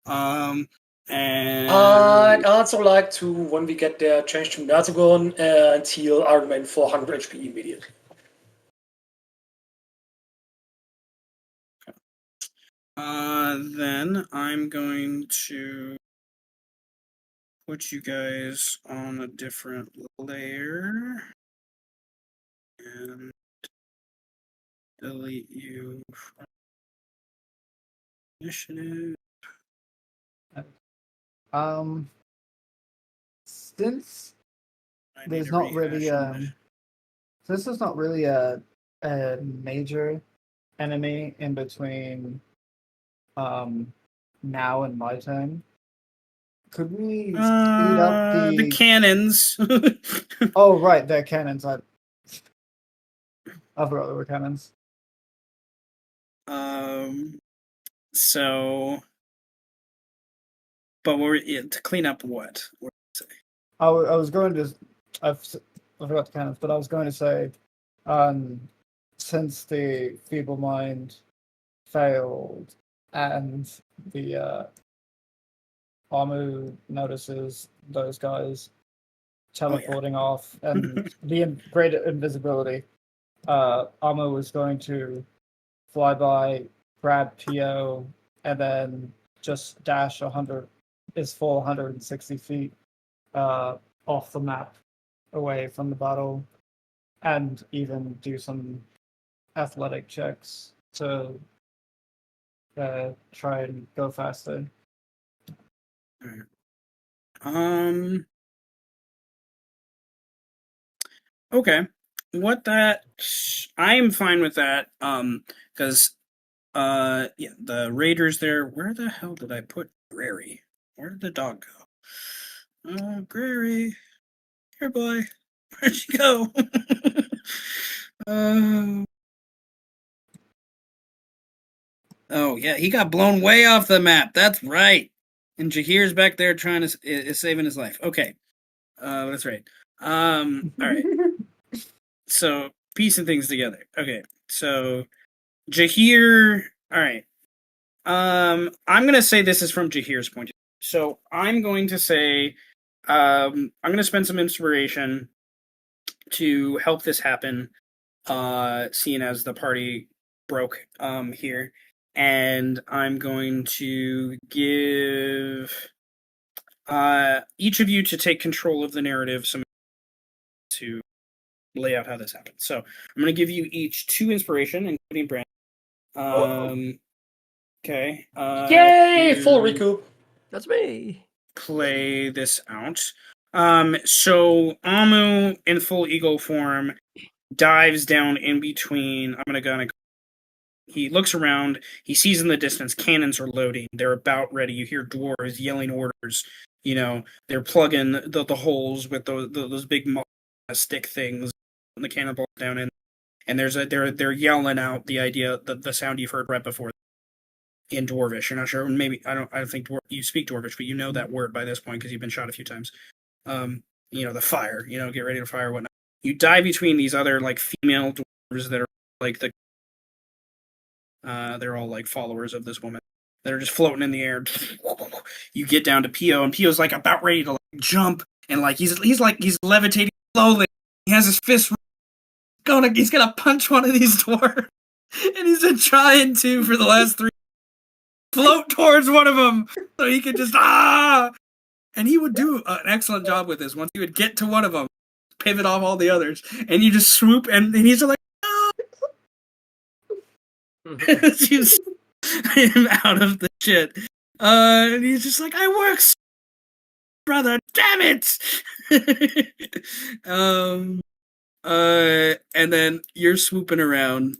And I'd also like to, when we get there, change to Nazagon and heal Iron Man 400 HP immediately. Then I'm going to put you guys on a different layer and delete you from initiative. Since there's not really since there's not really a major enemy in between now and my turn, could we speed up the cannons? Oh right, they're cannons. I forgot they were cannons. So, but to clean up what? I was going to, I forgot to count, but I was going to say, since the feeble mind failed and the Amu notices those guys teleporting off and the great invisibility, Amu was going to fly by, grab Pio, and then just dash 100, his full 160 feet off the map away from the battle, and even do some athletic checks to try and go faster. Okay. I'm fine with that. Because yeah, the raiders there. Where the hell did I put Grary? Where did the dog go? Grary, here, boy. Where'd you go? Oh yeah, he got blown way off the map. That's right. And Jahir's back there trying to is saving his life. Okay, that's right. All right. So piecing things together. Okay, so Jahir. All right. I'm gonna say this is from Jahir's point of view. So I'm going to say, I'm gonna spend some inspiration to help this happen. Seeing as the party broke here, and I'm going to give each of you to take control of the narrative, some to lay out how this happened. So I'm going to give you each 2 inspiration, including Brand. Okay. Yay! Full recoup. That's me. Play this out. So Amu in full eagle form dives down in between. I'm gonna he looks around. He sees in the distance cannons are loading. They're about ready. You hear dwarves yelling orders. You know, they're plugging the holes with those big stick things and the cannonballs down in. And they're yelling out the idea, the sound you've heard right before in Dwarvish. You're not sure. Maybe I don't think you speak Dwarvish, but you know that word by this point because you've been shot a few times. You know, the fire. You know, get ready to fire, whatnot. You dive between these other like female dwarves that are like they're all like followers of this woman that are just floating in the air. You get down to Pio, and Pio's like about ready to like jump, and like he's levitating slowly. He has his fist he's gonna punch one of these dwarves, and he's been trying to for the last 3. Float towards one of them so he could just and he would do an excellent job with this. Once he would get to one of them, pivot off all the others, and you just swoop, and he's like, you him out of the shit. And he's just like, I work, brother, damn it. And then you're swooping around,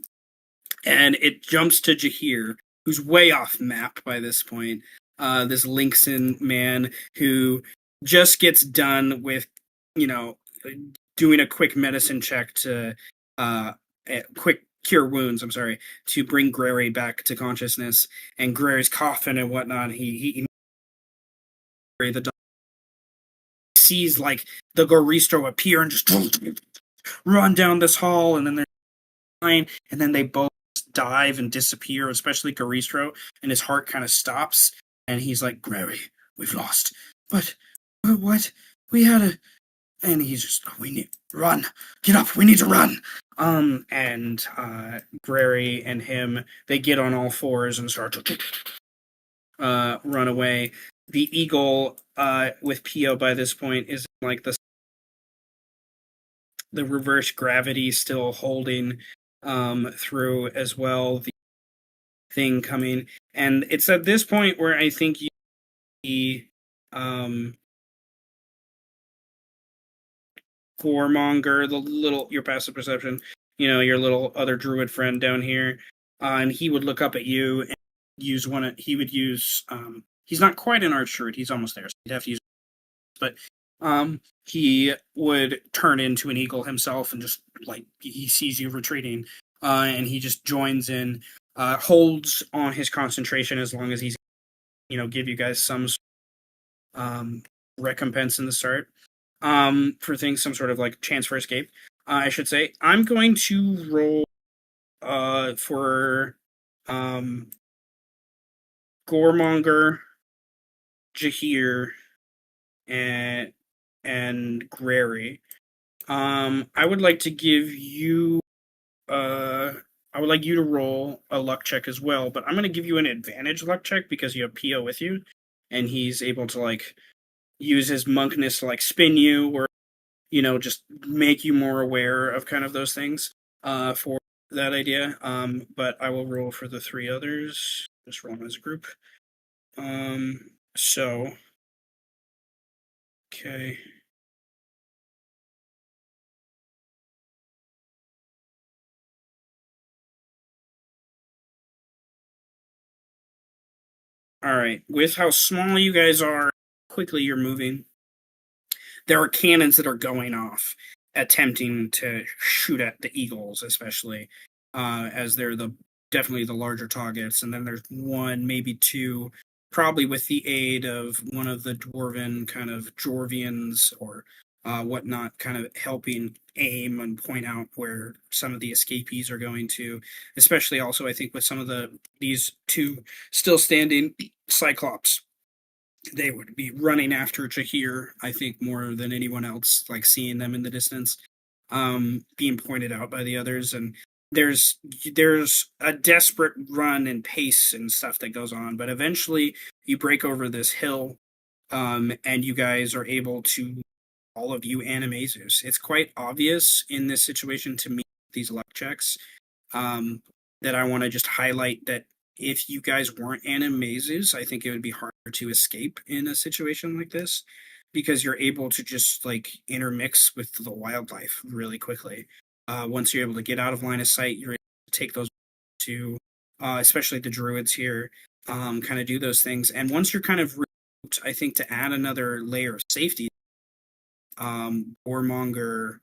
and it jumps to Jahir, who's way off map by this point. This Linkson man who just gets done with, you know, doing a quick medicine check to quick cure wounds. I'm sorry, to bring Grary back to consciousness, and Grary's coughing and whatnot. He the dog sees like the Goristro appear and just run down this hall, and then they're fine, and then they both dive and disappear, especially Goristro, and his heart kind of stops, and he's like, Grary, we've lost. But what? We had a... And he's just, we need run, get up, we need to run. And Grary and him, they get on all fours and start to run away. The eagle with Pio by this point is like the reverse gravity still holding through as well. The thing coming, and it's at this point where I think you see Goremonger, your passive perception, you know, your little other druid friend down here, and he would look up at you and use he's not quite an archer, he's almost there, so he'd have to use, but he would turn into an eagle himself and just like he sees you retreating, and he just joins in. holds on his concentration as long as he's, give you guys some recompense in the start for things, some sort of like chance for escape. I should say. I'm going to roll for Goremonger, Jahir, and Grary. I would like to give you I would like you to roll a luck check as well, but I'm going to give you an advantage luck check because you have Pio with you, and he's able to like use his monkness to like spin you or just make you more aware of kind of those things for that idea. But I will roll for the three others. Just roll them as a group. So okay. All right. With how small you guys are, quickly you're moving. There are cannons that are going off, attempting to shoot at the eagles, especially as they're definitely the larger targets. And then there's one, maybe two, probably with the aid of one of the dwarven kind of Jorvians or whatnot, kind of helping aim and point out where some of the escapees are going to. Especially also, I think with some of these two still standing Cyclops, they would be running after Jahir, I think, more than anyone else, like seeing them in the distance, being pointed out by the others. And there's a desperate run and pace and stuff that goes on, but eventually you break over this hill, and you guys are able to, all of you, Animaesus. It's quite obvious in this situation to me, these luck checks, that I want to just highlight that if you guys weren't Animaesus, I think it would be harder to escape in a situation like this because you're able to just like intermix with the wildlife really quickly. Once you're able to get out of line of sight, you're able to take those to, especially the druids here, kind of do those things. And once you're kind of, I think to add another layer of safety, Warmonger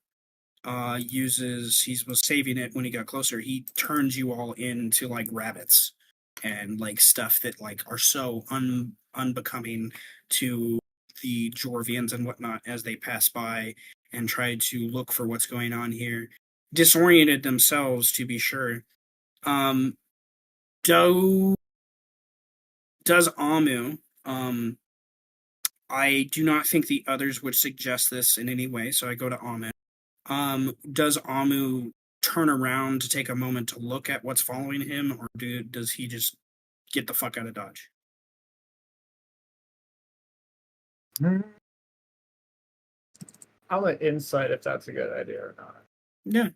he was saving it when he got closer. He turns you all into like rabbits and like stuff that like are so unbecoming to the Jorvians and whatnot as they pass by and try to look for what's going on here. Disoriented themselves, to be sure. Does Amu, I do not think the others would suggest this in any way, so I go to Amu. Does Amu turn around to take a moment to look at what's following him, or does he just get the fuck out of Dodge? I'll let insight if that's a good idea or not. Yeah.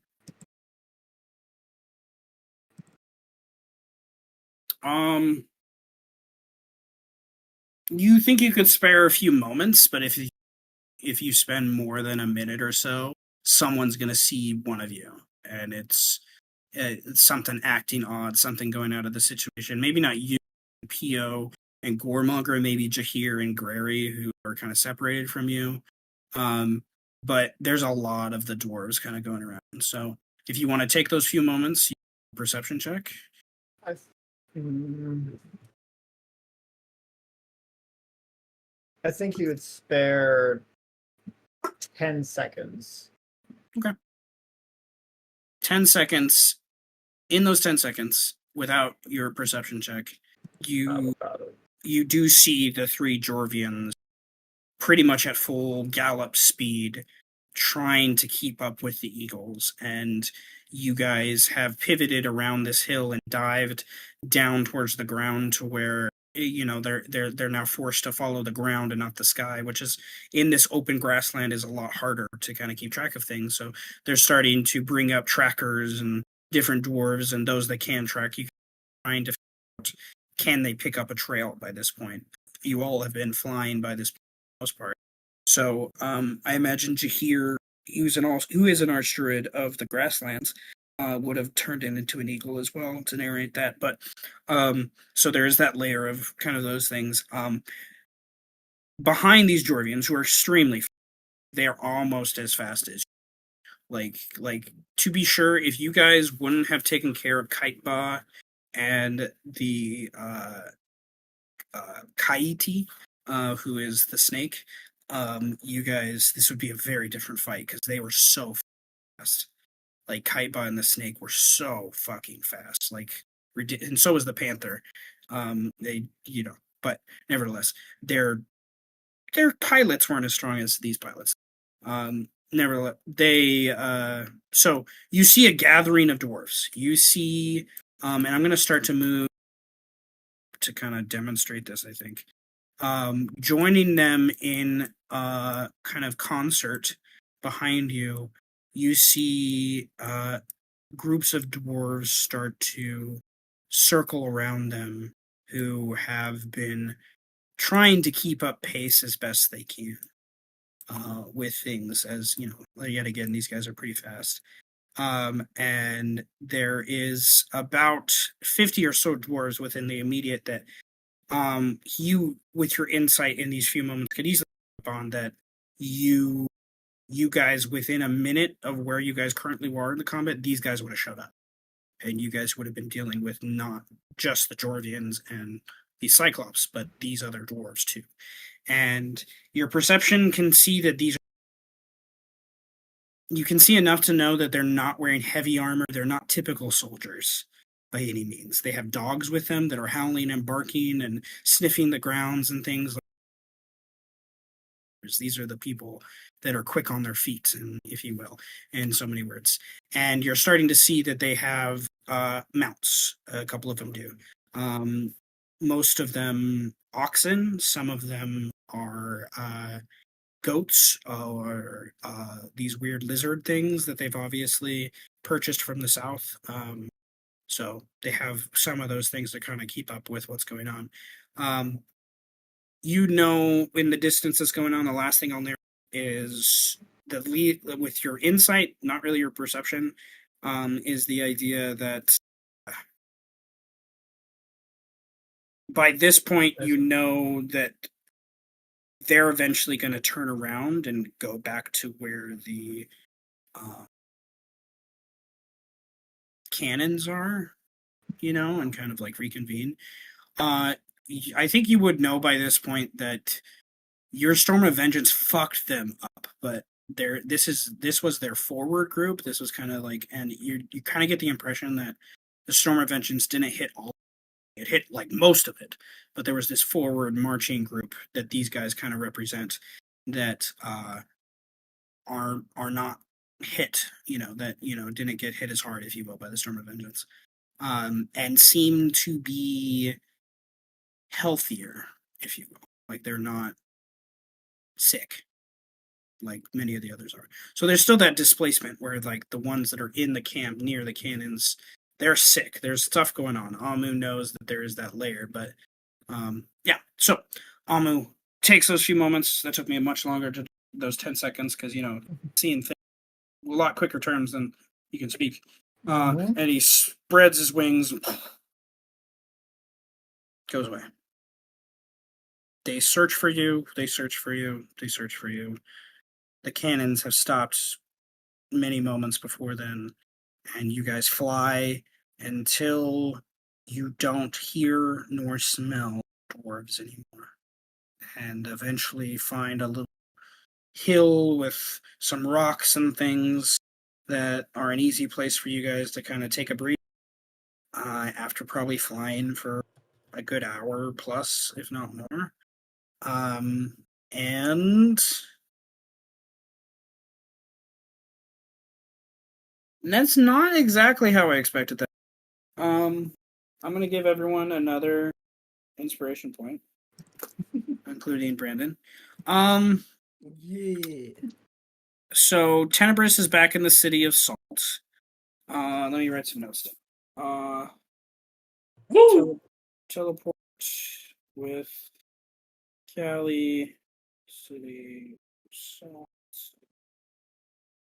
You think you could spare a few moments, but if you spend more than a minute or so, someone's gonna see one of you, and it's something acting odd, something going out of the situation. Maybe not you, Pio, and Goremonger, maybe Jahir and Grary, who are kind of separated from you. But there's a lot of the dwarves kind of going around. So if you want to take those few moments, perception check. I think you would spare 10 seconds. Okay. 10 seconds. In those 10 seconds, without your perception check, you do see the three Jorvians pretty much at full gallop speed trying to keep up with the eagles, and you guys have pivoted around this hill and dived down towards the ground to where they're now forced to follow the ground and not the sky, which is in this open grassland is a lot harder to kind of keep track of things. So they're starting to bring up trackers and different dwarves, and those that can track you, trying to figure out, can they pick up a trail by this point. You all have been flying by this most part. So I imagine Jahir, who is an archdruid of the grasslands, would have turned into an eagle as well to narrate that. But so there is that layer of kind of those things. Behind these Jorvians, who are extremely fast, they are almost as fast as you. Like to be sure, if you guys wouldn't have taken care of Kiteba and the Kaiti, who is the snake. You guys, this would be a very different fight because they were so fast. Like Kaiba and the snake were so fucking fast. Like, and so was the panther. They, but nevertheless, their pilots weren't as strong as these pilots. Nevertheless, so you see a gathering of dwarves. You see, and I'm going to start to move to kind of demonstrate this, I think. Joining them in kind of concert behind you, you see groups of dwarves start to circle around them who have been trying to keep up pace as best they can with things, as yet again, these guys are pretty fast. And there is about 50 or so dwarves within the immediate that you, with your insight in these few moments, could easily on that you guys, within a minute of where you guys currently were in the combat, these guys would have showed up, and you guys would have been dealing with not just the Jorvians and the Cyclops, but these other dwarves too. And your perception can see that you can see enough to know that they're not wearing heavy armor. They're not typical soldiers by any means. They have dogs with them that are howling and barking and sniffing the grounds and things. These are the people that are quick on their feet, and, if you will, in so many words. And you're starting to see that they have mounts. A couple of them do. Most of them oxen. Some of them are goats or these weird lizard things that they've obviously purchased from the south. So they have some of those things to kind of keep up with what's going on. In the distance that's going on, the last thing on there is the lead with your insight, not really your perception, is the idea that by this point, you know that they're eventually going to turn around and go back to where the cannons are, and kind of like reconvene. I think you would know by this point that your Storm of Vengeance fucked them up, but this was their forward group. This was kind of like, and you kind of get the impression that the Storm of Vengeance didn't hit all. It hit like most of it, but there was this forward marching group that these guys kind of represent that are not hit, that didn't get hit as hard, if you will, by the Storm of Vengeance, and seem to be healthier, if you will, like they're not sick like many of the others are. So there's still that displacement where like the ones that are in the camp near the cannons, they're sick. There's stuff going on. Amu knows that there is that layer, but yeah. So Amu takes those few moments. That took me much longer to those 10 seconds because seeing things a lot quicker terms than you can speak. And he spreads his wings, goes away. They search for you. They search for you. They search for you. The cannons have stopped many moments before then, and you guys fly until you don't hear nor smell dwarves anymore, and eventually find a little hill with some rocks and things that are an easy place for you guys to kind of take a breather after probably flying for a good hour plus, if not more. And that's not exactly how I expected that. I'm gonna give everyone another inspiration point, including Brandon. Yeah. So Tenebris is back in the city of Salt. Let me write some notes. Woo! Teleport with Cali, city Salt.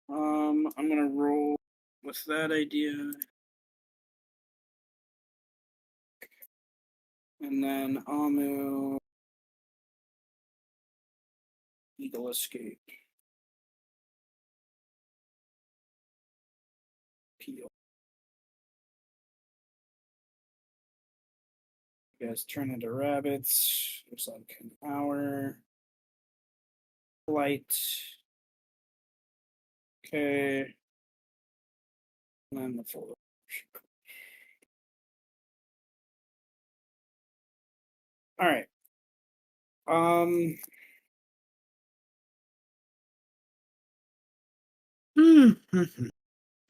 I'm gonna roll with that idea. And then Amu, Eagle Escape. Peel. You guys turn into rabbits. Looks like an hour. Flight. Okay. And then the full. All right.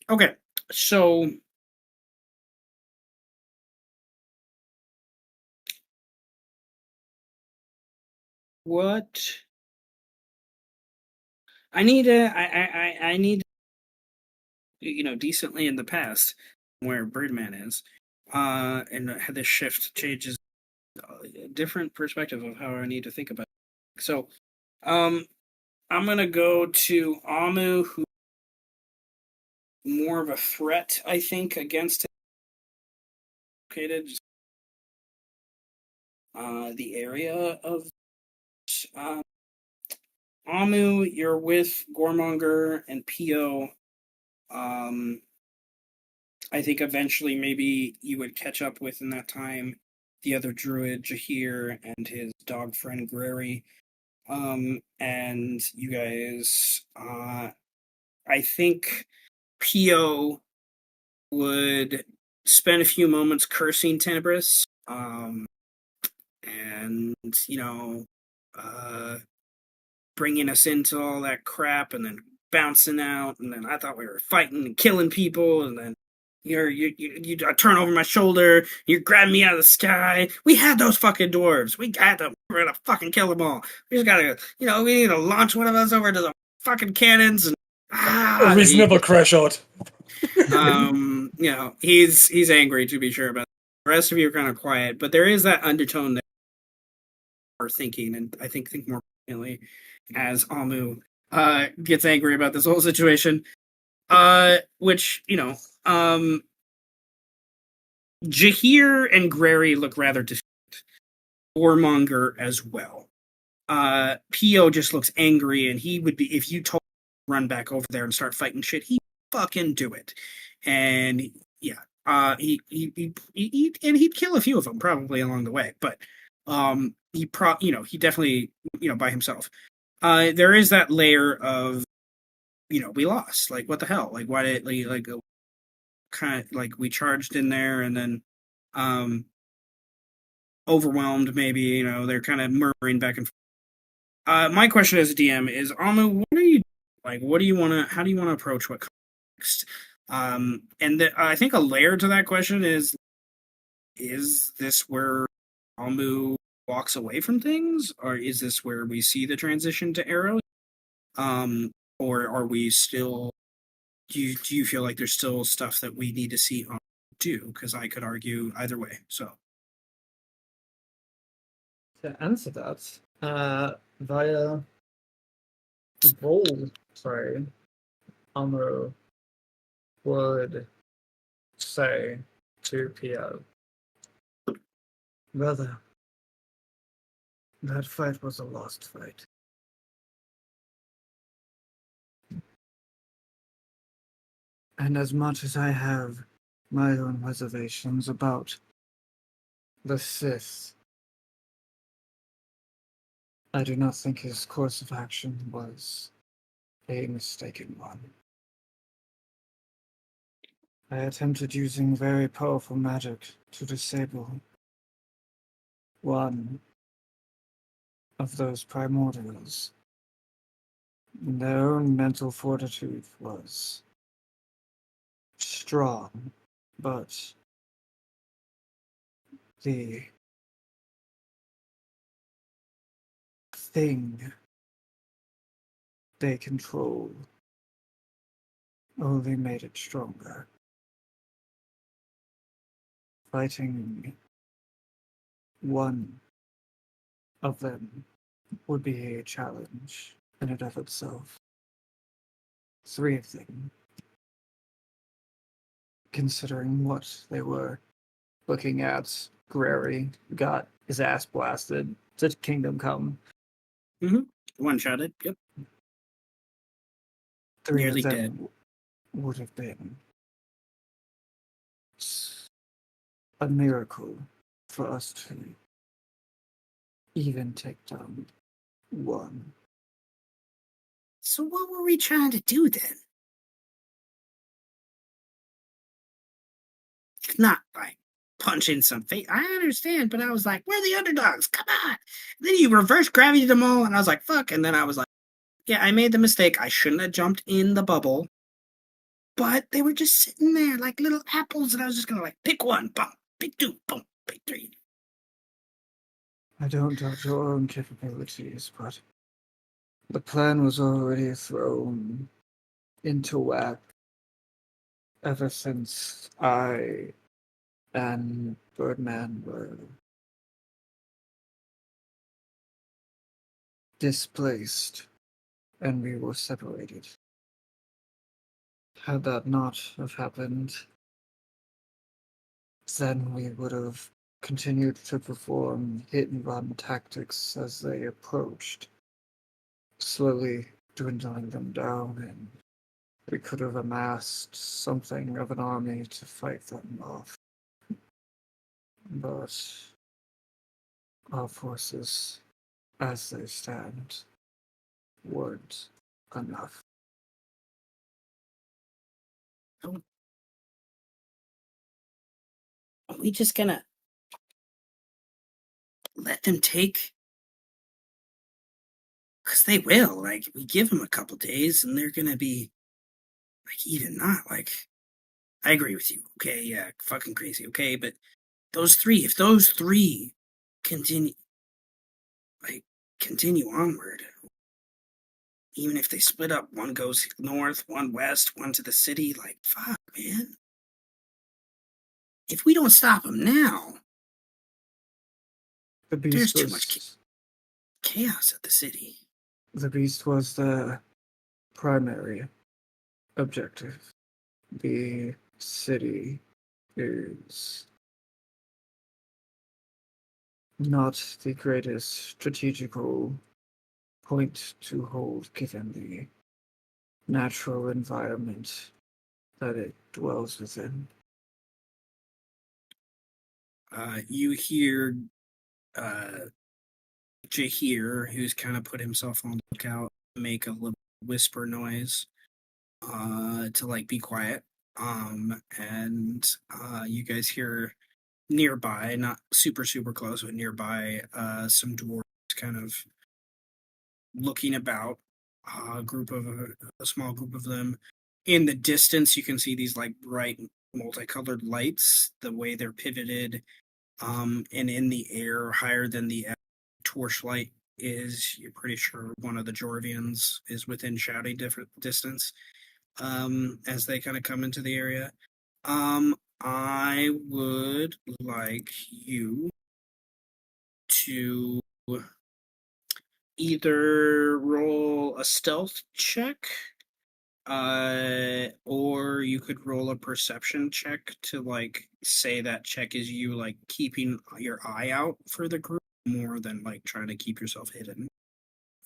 Okay. So what I need I need decently in the past where Birdman is. And how this shift changes a different perspective of how I need to think about it. So I'm gonna go to Amu, who more of a threat, I think, against it. Located the area of uh, Amu, you're with Gormonger and Pio. I think eventually maybe you would catch up with in that time the other druid, Jahir, and his dog friend Grary. And you guys, I think Pio would spend a few moments cursing Tenebris, and, uh, bringing us into all that crap and then bouncing out, and then I thought we were fighting and killing people, and then you turn over my shoulder, you grab me out of the sky. We had those fucking dwarves. We got them. We're gonna fucking kill them all. We just gotta, we need to launch one of us over to the fucking cannons and A reasonable crash out. he's angry to be sure about it. The rest of you are kind of quiet, but there is that undertone that are thinking, and I think more brilliantly as Amu gets angry about this whole situation. Which, Jahir and Grary look rather defeated. Warmonger as well. Pio just looks angry, and he would be, if you told him to run back over there and start fighting shit, he'd fucking do it. And yeah, he'd kill a few of them probably along the way, but he definitely, by himself. There is that layer of, we lost. Like, what the hell? Like, why did kind of like we charged in there and then overwhelmed? Maybe they're kind of murmuring back and forth. My question as a DM is, Amu, what are you like? What do you want to? How do you want to approach what comes next? I think a layer to that question is this where Amu walks away from things, or is this where we see the transition to Arrow? Or are we still? Do you feel like there's still stuff that we need to see do? Because I could argue either way. So to answer that, via roll, sorry, Amuro would say to Pio, brother, that fight was a lost fight. And as much as I have my own reservations about the Sith, I do not think his course of action was a mistaken one. I attempted using very powerful magic to disable one of those primordials. Their own mental fortitude was strong, but the thing they control only made it stronger. Fighting one of them would be a challenge in and of itself. 3 of them, considering what they were looking at, Grary got his ass blasted to Kingdom Come. One-shotted. Yep. 3 Nearly of them dead. would have been a miracle for us to even take down one. So what were we trying to do then? If not like punching some face. I understand, but I was like, we're the underdogs. Come on. And then you reverse gravity them all, and I was like, fuck. And then I was like, yeah, I made the mistake. I shouldn't have jumped in the bubble. But they were just sitting there like little apples, and I was just gonna like pick one, bump, pick two, bump, pick three. I don't doubt your own capabilities, but the plan was already thrown into whack ever since I and Birdman were displaced and we were separated. Had that not have happened, then we would have continued to perform hit and run tactics as they approached, slowly dwindling them down, and we could have amassed something of an army to fight them off. But our forces, as they stand, weren't enough. Are we just gonna let them take? Because they will. Like, we give them a couple days and they're gonna be, like, even not. Like, I agree with you. Okay, yeah, fucking crazy. Okay, but if those three continue, like, continue onward, even if they split up, one goes north, one west, one to the city, like, fuck, man. If we don't stop them now, The there's beast too much was chaos at the city. the beast was the primary objective. The city is not the greatest strategical point to hold given the natural environment that it dwells within. You hear Jahir, who's kind of put himself on the lookout, make a little whisper noise to like be quiet. And you guys hear nearby, not super close, but nearby, some dwarves kind of looking about. A small group of them. In the distance, you can see these like bright multicolored lights. The way they're pivoted, and in the air, higher than the torchlight is. You're pretty sure one of the Jorvians is within shouting distance. As they kind of come into the area. I would like you to either roll a stealth check, or you could roll a perception check to like say that check is you like keeping your eye out for the group more than like trying to keep yourself hidden.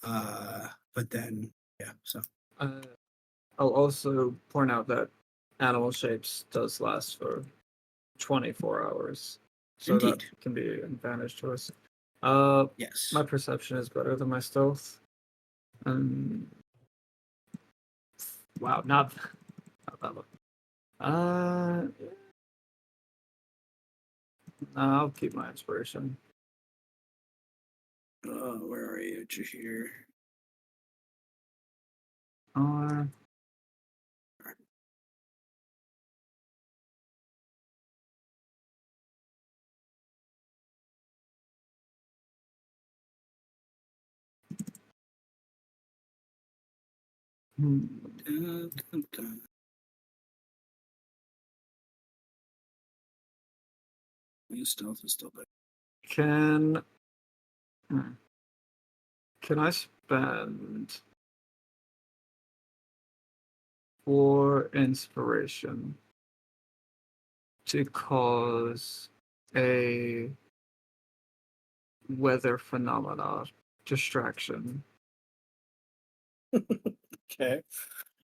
But then yeah, so I'll also point out that animal shapes does last for 24 hours. So Indeed. that can be an advantage to us. Yes. My perception is better than my stealth. Wow, not that one. I'll keep my inspiration. Where are you, Jahir? Uh, Dun, dun, dun. Your stealth is still better. Can I spend 4 inspiration to cause a weather phenomena distraction? Okay.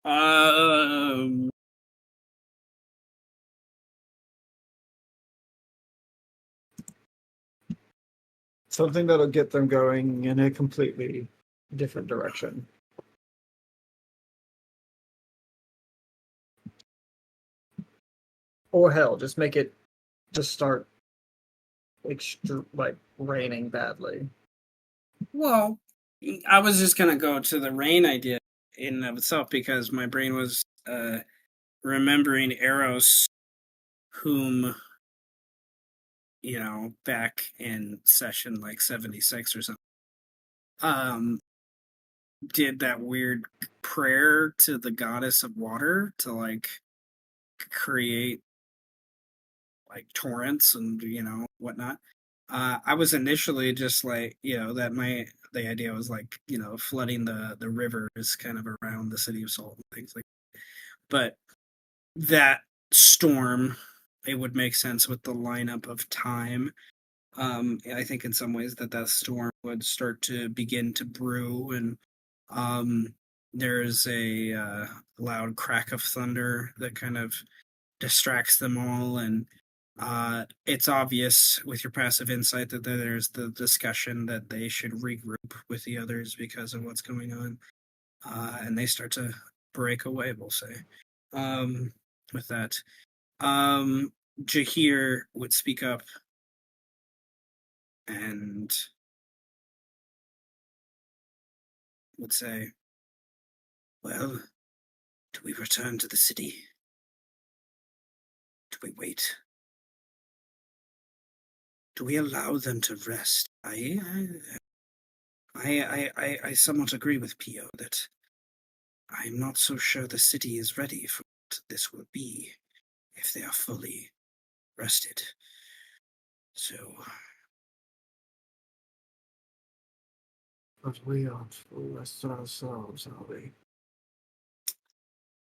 Um. Something that'll get them going in a completely different direction. Or hell, just make it just start like raining badly. Well, I was just gonna go to the rain idea in and of itself because my brain was remembering Eros, whom back in session like 76 or something, did that weird prayer to the goddess of water to like create like torrents and whatnot. I was initially just like the idea was like flooding the rivers kind of around the city of Salt and things like that. But that storm, it would make sense with the lineup of time. I think in some ways that storm would start to begin to brew, and there's a loud crack of thunder that kind of distracts them all, and it's obvious with your passive insight that there's the discussion that they should regroup with the others because of what's going on, and they start to break away, we'll say. With that, Jahir would speak up and would say, "Well, do we return to the city? Do we wait? Do we allow them to rest?" I somewhat agree with Pio that I'm not so sure the city is ready for what this will be if they are fully rested. So, But we aren't full rested ourselves, are we?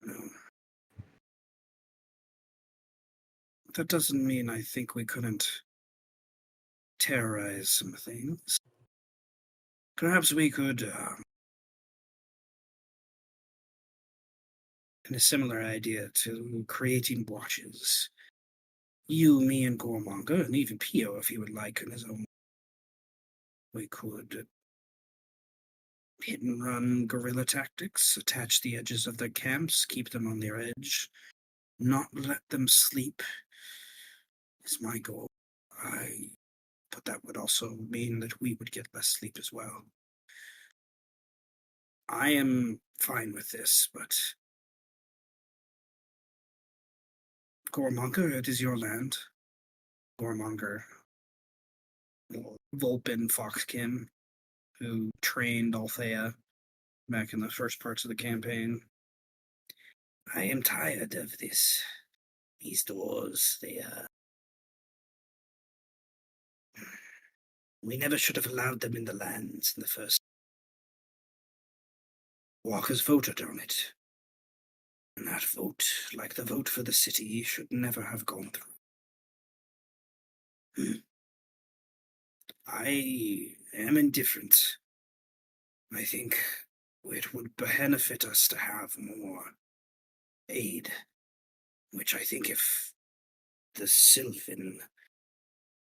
no. That doesn't mean I think we couldn't terrorize some things. Perhaps we could, in a similar idea to creating watches. You, me, and Gormonger, and even Pio, if he would like, in his own. We could hit and run guerrilla tactics, attach the edges of their camps, keep them on their edge, not let them sleep, is my goal. But that would also mean that we would get less sleep as well. I am fine with this, but Gormonger, it is your land. Gormonger, Vulpin Foxkin, who trained Althea back in the first parts of the campaign. I am tired of this. These doors, we never should have allowed them in the lands in the first. Walkers voted on it. And that vote, like the vote for the city, should never have gone through. I am indifferent. I think it would benefit us to have more aid, which I think if the Sylvan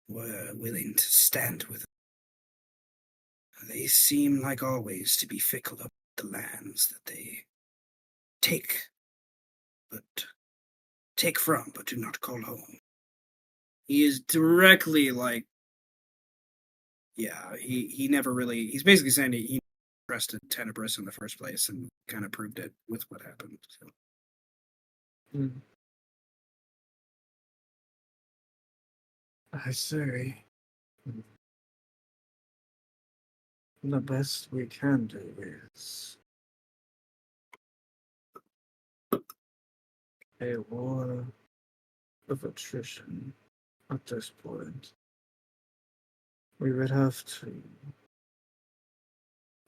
were willing to stand with, they seem like always to be fickle about the lands that they take from, but do not call home. He is directly like, yeah, he never really, he's basically saying he trusted Tenebris in the first place and kind of proved it with what happened. So. I see. The best we can do is a war of attrition at this point. We would have to.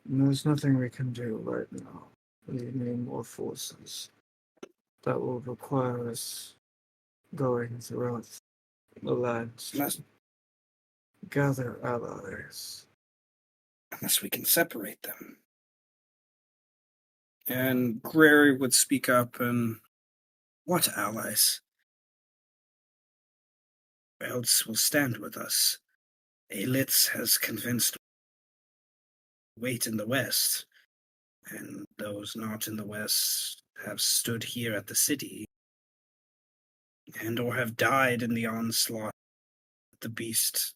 There's nothing we can do right now. We need more forces. That will require us going throughout the lands to gather allies. Unless we can separate them. And Grary would speak up and, what allies? Else will stand with us. Aelitz has convinced wait in the west, and those not in the west have stood here at the city, and or have died in the onslaught of the beast.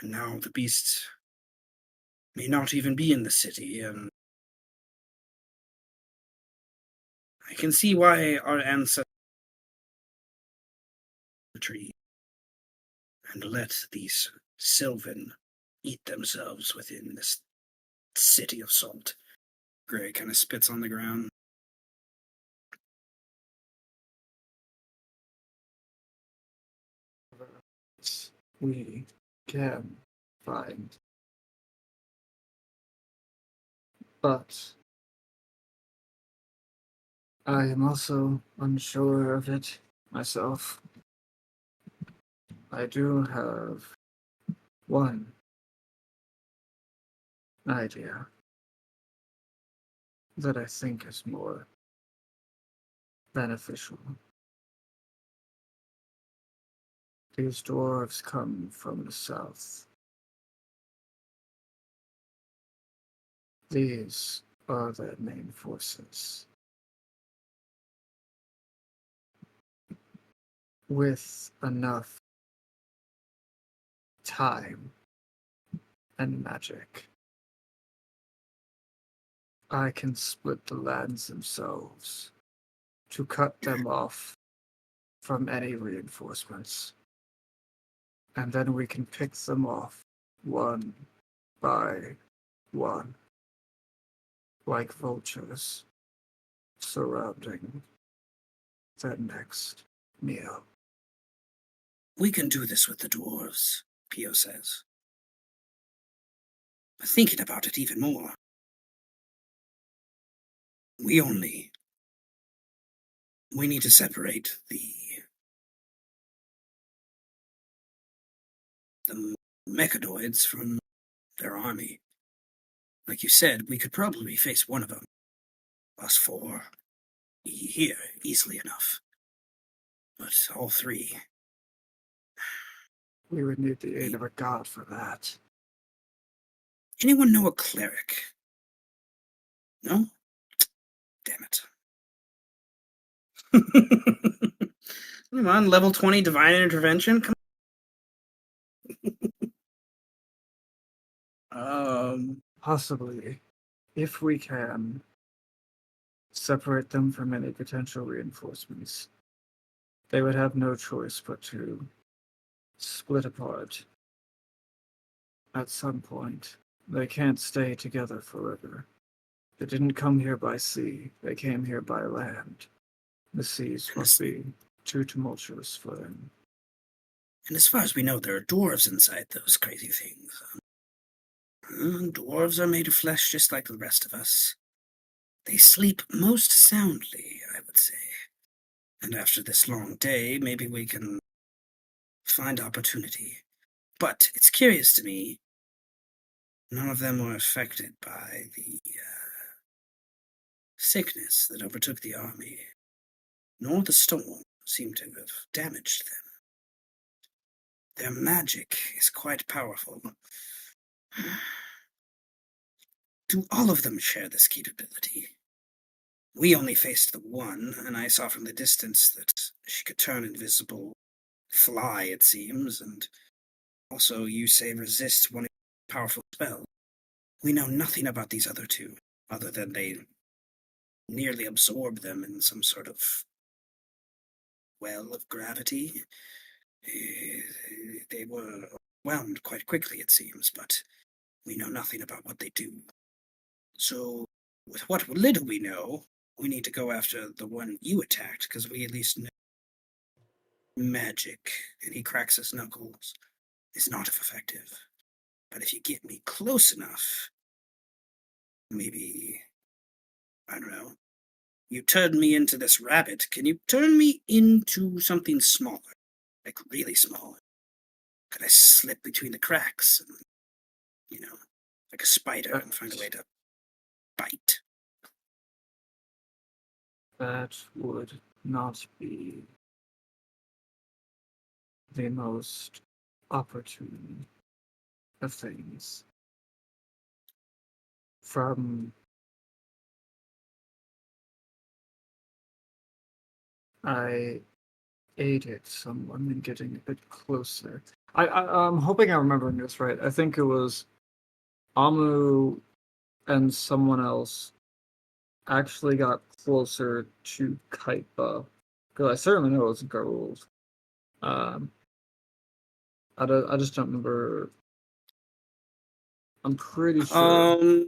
And now the beast may not even be in the city, and I can see why our ancestors tree and let these Sylvan eat themselves within this city of salt. Gray kind of spits on the ground. We can find. But I am also unsure of it myself. I do have one idea that I think is more beneficial. These dwarves come from the south. These are their main forces. With enough time and magic, I can split the lands themselves to cut them off from any reinforcements. And then we can pick them off one by one, like vultures surrounding their next meal. We can do this with the dwarves, Pio says. But thinking about it even more, we need to separate the mechanoids from their army. Like you said, we could probably face one of them. Us four. Here, easily enough. But all three. We would need the aid of a god for that. Anyone know a cleric? No? Damn it. Come on, level 20 divine intervention? Come on. Possibly, if we can separate them from any potential reinforcements, they would have no choice but to split apart. At some point, they can't stay together forever. They didn't come here by sea, they came here by land. The seas must be too tumultuous for them. And as far as we know, there are dwarves inside those crazy things. Dwarves are made of flesh just like the rest of us. They sleep most soundly, I would say. And after this long day, maybe we can find opportunity. But it's curious to me, none of them were affected by the sickness that overtook the army, nor the storm seemed to have damaged them. Their magic is quite powerful. Do all of them share this capability? We only faced the one, and I saw from the distance that she could turn invisible, fly, it seems, and also you say resist one powerful spell. We know nothing about these other two, other than they nearly absorb them in some sort of well of gravity. They were overwhelmed quite quickly, it seems, but we know nothing about what they do. So, with what little we know, we need to go after the one you attacked, because we at least know magic, and he cracks his knuckles, is not effective. But if you get me close enough, maybe, I don't know, you turned me into this rabbit. Can you turn me into something smaller? Like really small? Could I slip between the cracks and, like a spider and find a way to bite? That would not be the most opportune of things. From I aided someone in getting a bit closer. I'm hoping I'm remembering this right. I think it was Amu and someone else actually got closer to Kaipa. Because I certainly know it was Gold. I just don't remember. I'm pretty sure.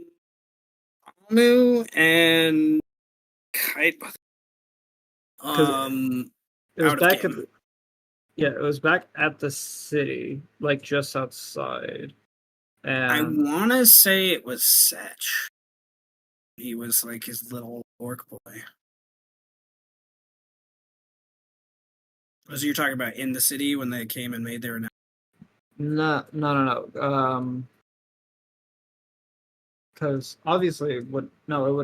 Amu and Kite. It was Out of back at game. it was back at the city, like just outside. I And want to say it was Setch. He was like his little orc boy. Was you talking about in the city when they came and made their announcement? no. Because obviously, it would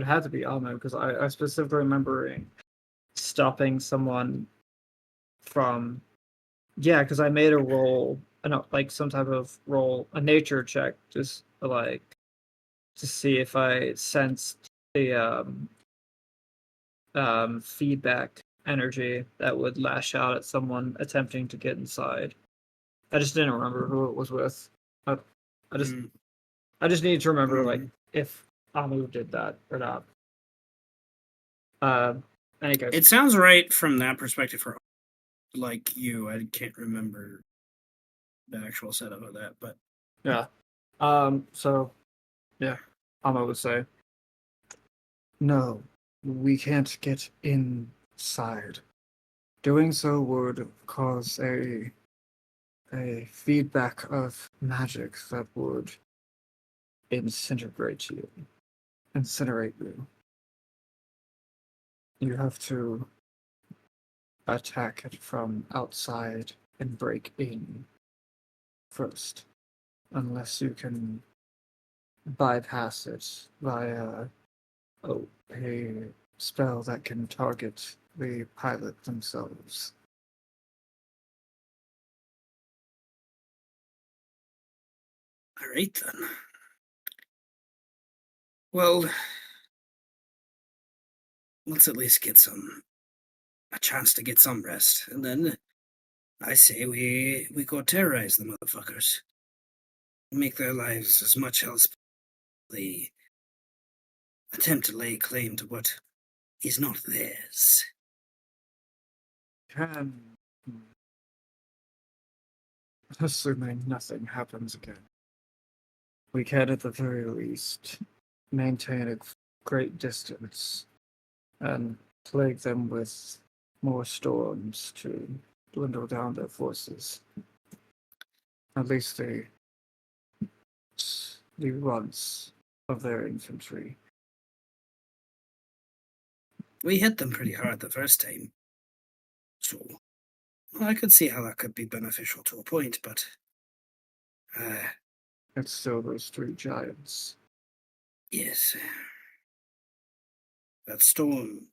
have to be Amu. Because I specifically remembering stopping someone from, yeah. Because I made a roll, like some type of roll, a nature check, just like to see if I sensed the feedback energy that would lash out at someone attempting to get inside. I just didn't remember who it was with. I, I just Mm. I just need to remember like Mm. if Amu did that or not. Anyway. It sounds right from that perspective for like you. I can't remember the actual setup of that, but Yeah. So yeah, Amu would say, no, we can't get inside. Doing so would cause a feedback of magic that would incinerate you. Incinerate you. You have to attack it from outside and break in first, unless you can bypass it via a spell that can target the pilot themselves. all right then. Well, let's at least get a chance to get some rest, and then I say we go terrorize the motherfuckers, make their lives as much hell as they attempt to lay claim to what is not theirs. Can, assuming nothing happens again, we can at the very least maintain a great distance and plague them with more storms to dwindle down their forces. At least the runs of their infantry. We hit them pretty hard the first time, so well, I could see how that could be beneficial to a point, but It's still those three giants. yes, that storm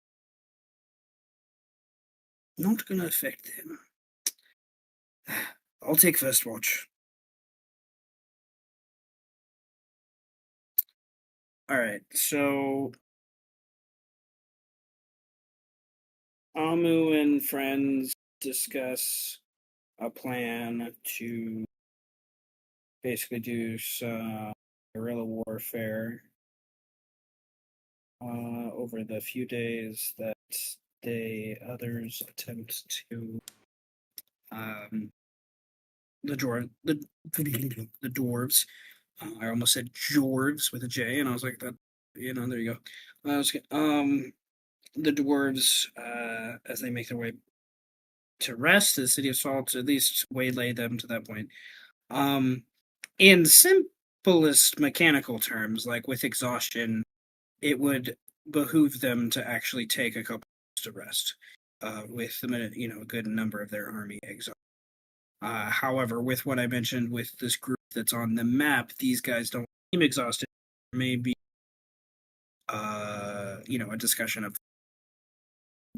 not gonna affect them. I'll take first watch. All right, so Amu and friends discuss a plan to basically do some guerrilla warfare over the few days that the others attempt to the dwarves. I almost said dwarves with a J, and I was like that. There you go. The dwarves, as they make their way to rest, the city of salt, at least waylay them to that point. In simplest mechanical terms, like with exhaustion, it would behoove them to actually take a couple to rest, with a good number of their army exhausted. However, with what I mentioned with this group that's on the map, these guys don't seem exhausted. Maybe, a discussion of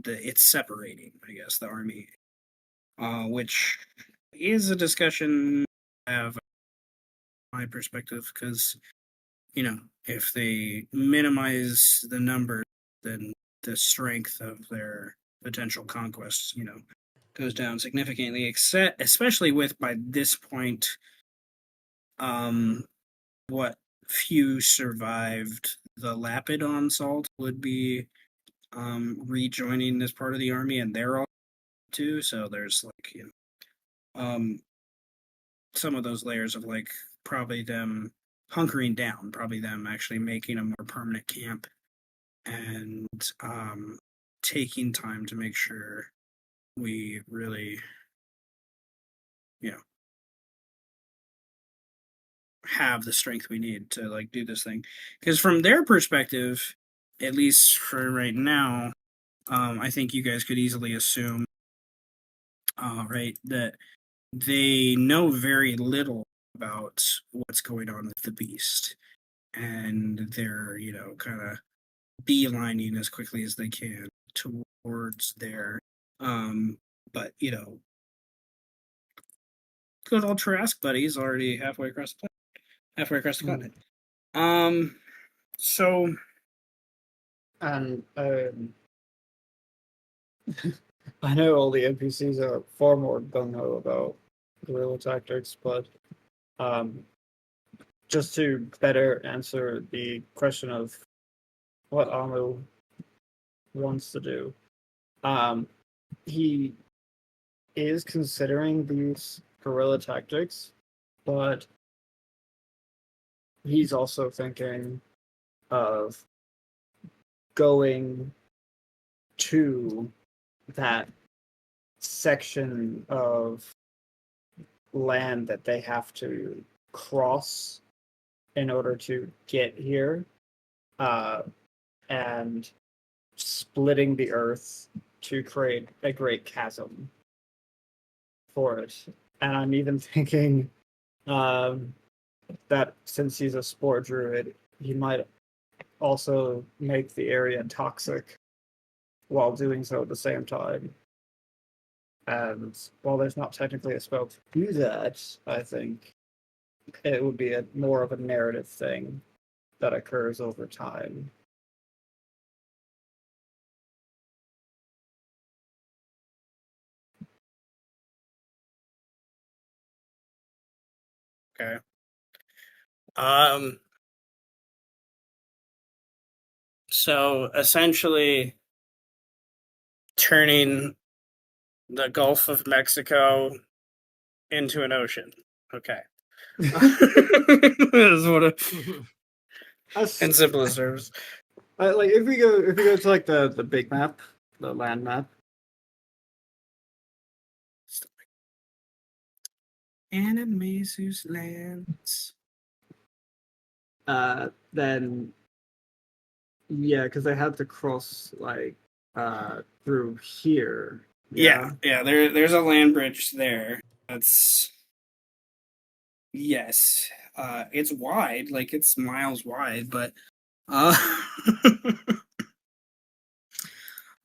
it's separating, I guess, the army, which is a discussion I have my perspective, because if they minimize the number, then the strength of their potential conquests goes down significantly, except especially with, by this point, what few survived the Lapidon assault would be rejoining this part of the army, and they're all too. So there's some of those layers of probably them hunkering down, probably them actually making a more permanent camp, and taking time to make sure we really have the strength we need to do this thing. Because from their perspective, at least for right now, I think you guys could easily assume, right, that they know very little about what's going on with the beast, and they're kind of beelining as quickly as they can towards there. But good old Trask buddy's already halfway across the continent. So, And I know all the NPCs are far more gung-ho about guerrilla tactics, but just to better answer the question of what Amu wants to do, he is considering these guerrilla tactics, but he's also thinking of going to that section of land that they have to cross in order to get here, and splitting the earth to create a great chasm for it. And I'm even thinking that since he's a spore druid, he might also make the area toxic while doing so at the same time. And while there's not technically a spell to do that, I think it would be more of a narrative thing that occurs over time. okay. So essentially turning the Gulf of Mexico into an ocean. Okay. Is what in simplest terms. Like if we go to like the big map, the land map. Animaesus lands. Then yeah, because they had to cross through here. Yeah. There's a land bridge there. That's yes. It's wide, like it's miles wide, but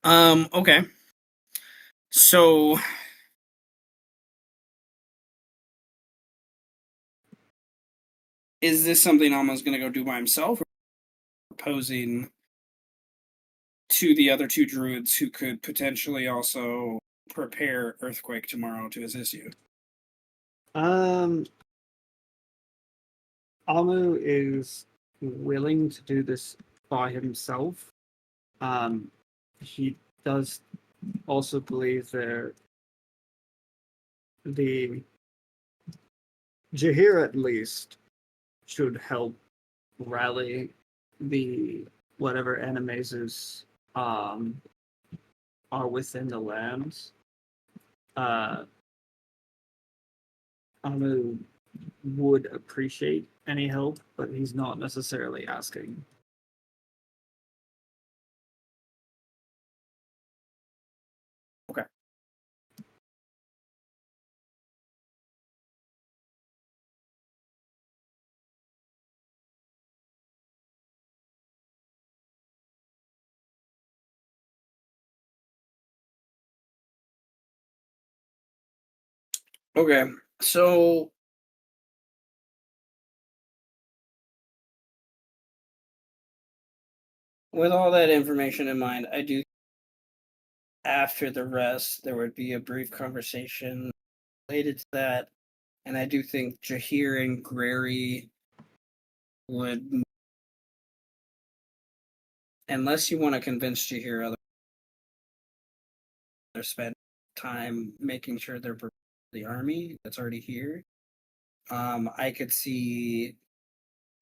okay. So is this something Alma's gonna go do by himself, or proposing to the other two druids who could potentially also prepare Earthquake tomorrow to assist you? Amu is willing to do this by himself. He does also believe that the Jahir at least should help rally the whatever Animaesus are within the lands. Amu would appreciate any help, but he's not necessarily asking. Okay. Okay, so with all that information in mind, I do after the rest there would be a brief conversation related to that, and I do think Jahir and Grary would, unless you want to convince Jahir, other spend time making sure they're prepared for the army that's already here. I could see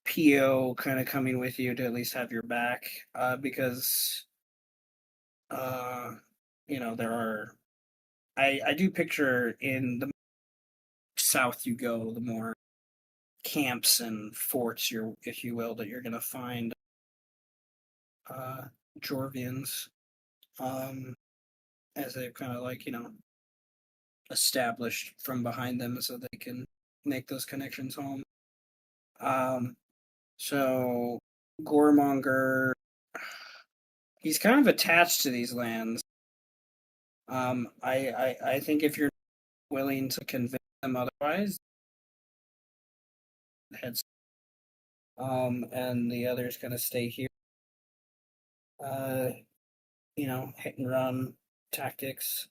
PO kind of coming with you to at least have your back, because there are. I do picture in the south you go, the more camps and forts if you will, that you're gonna find Jorvians, as they've kind of established from behind them so they can make those connections home. So Gormonger, he's kind of attached to these lands. I think if you're willing to convince them otherwise, heads. And the other's gonna stay here. Hit and run tactics,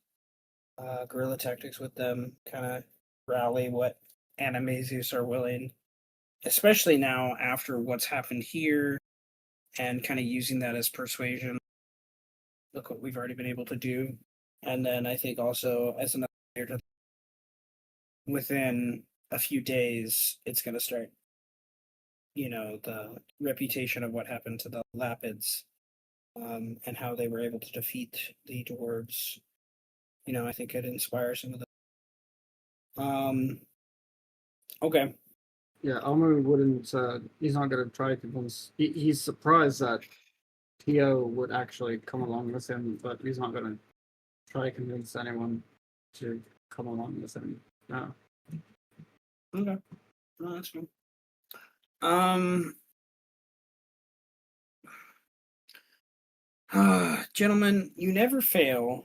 guerrilla tactics with them, kind of rally what Animaesus are willing, especially now after what's happened here, and kind of using that as persuasion. Look what we've already been able to do. And then I think also as another layer within a few days, it's going to start, the reputation of what happened to the Lapids, and how they were able to defeat the dwarves. I think it inspires some of them. Okay. Yeah, Amu wouldn't. He's not going to try to convince. He's surprised that Tio would actually come along with him, but he's not going to try to convince anyone to come along with him. No. Okay. No, that's fine. Gentlemen, you never fail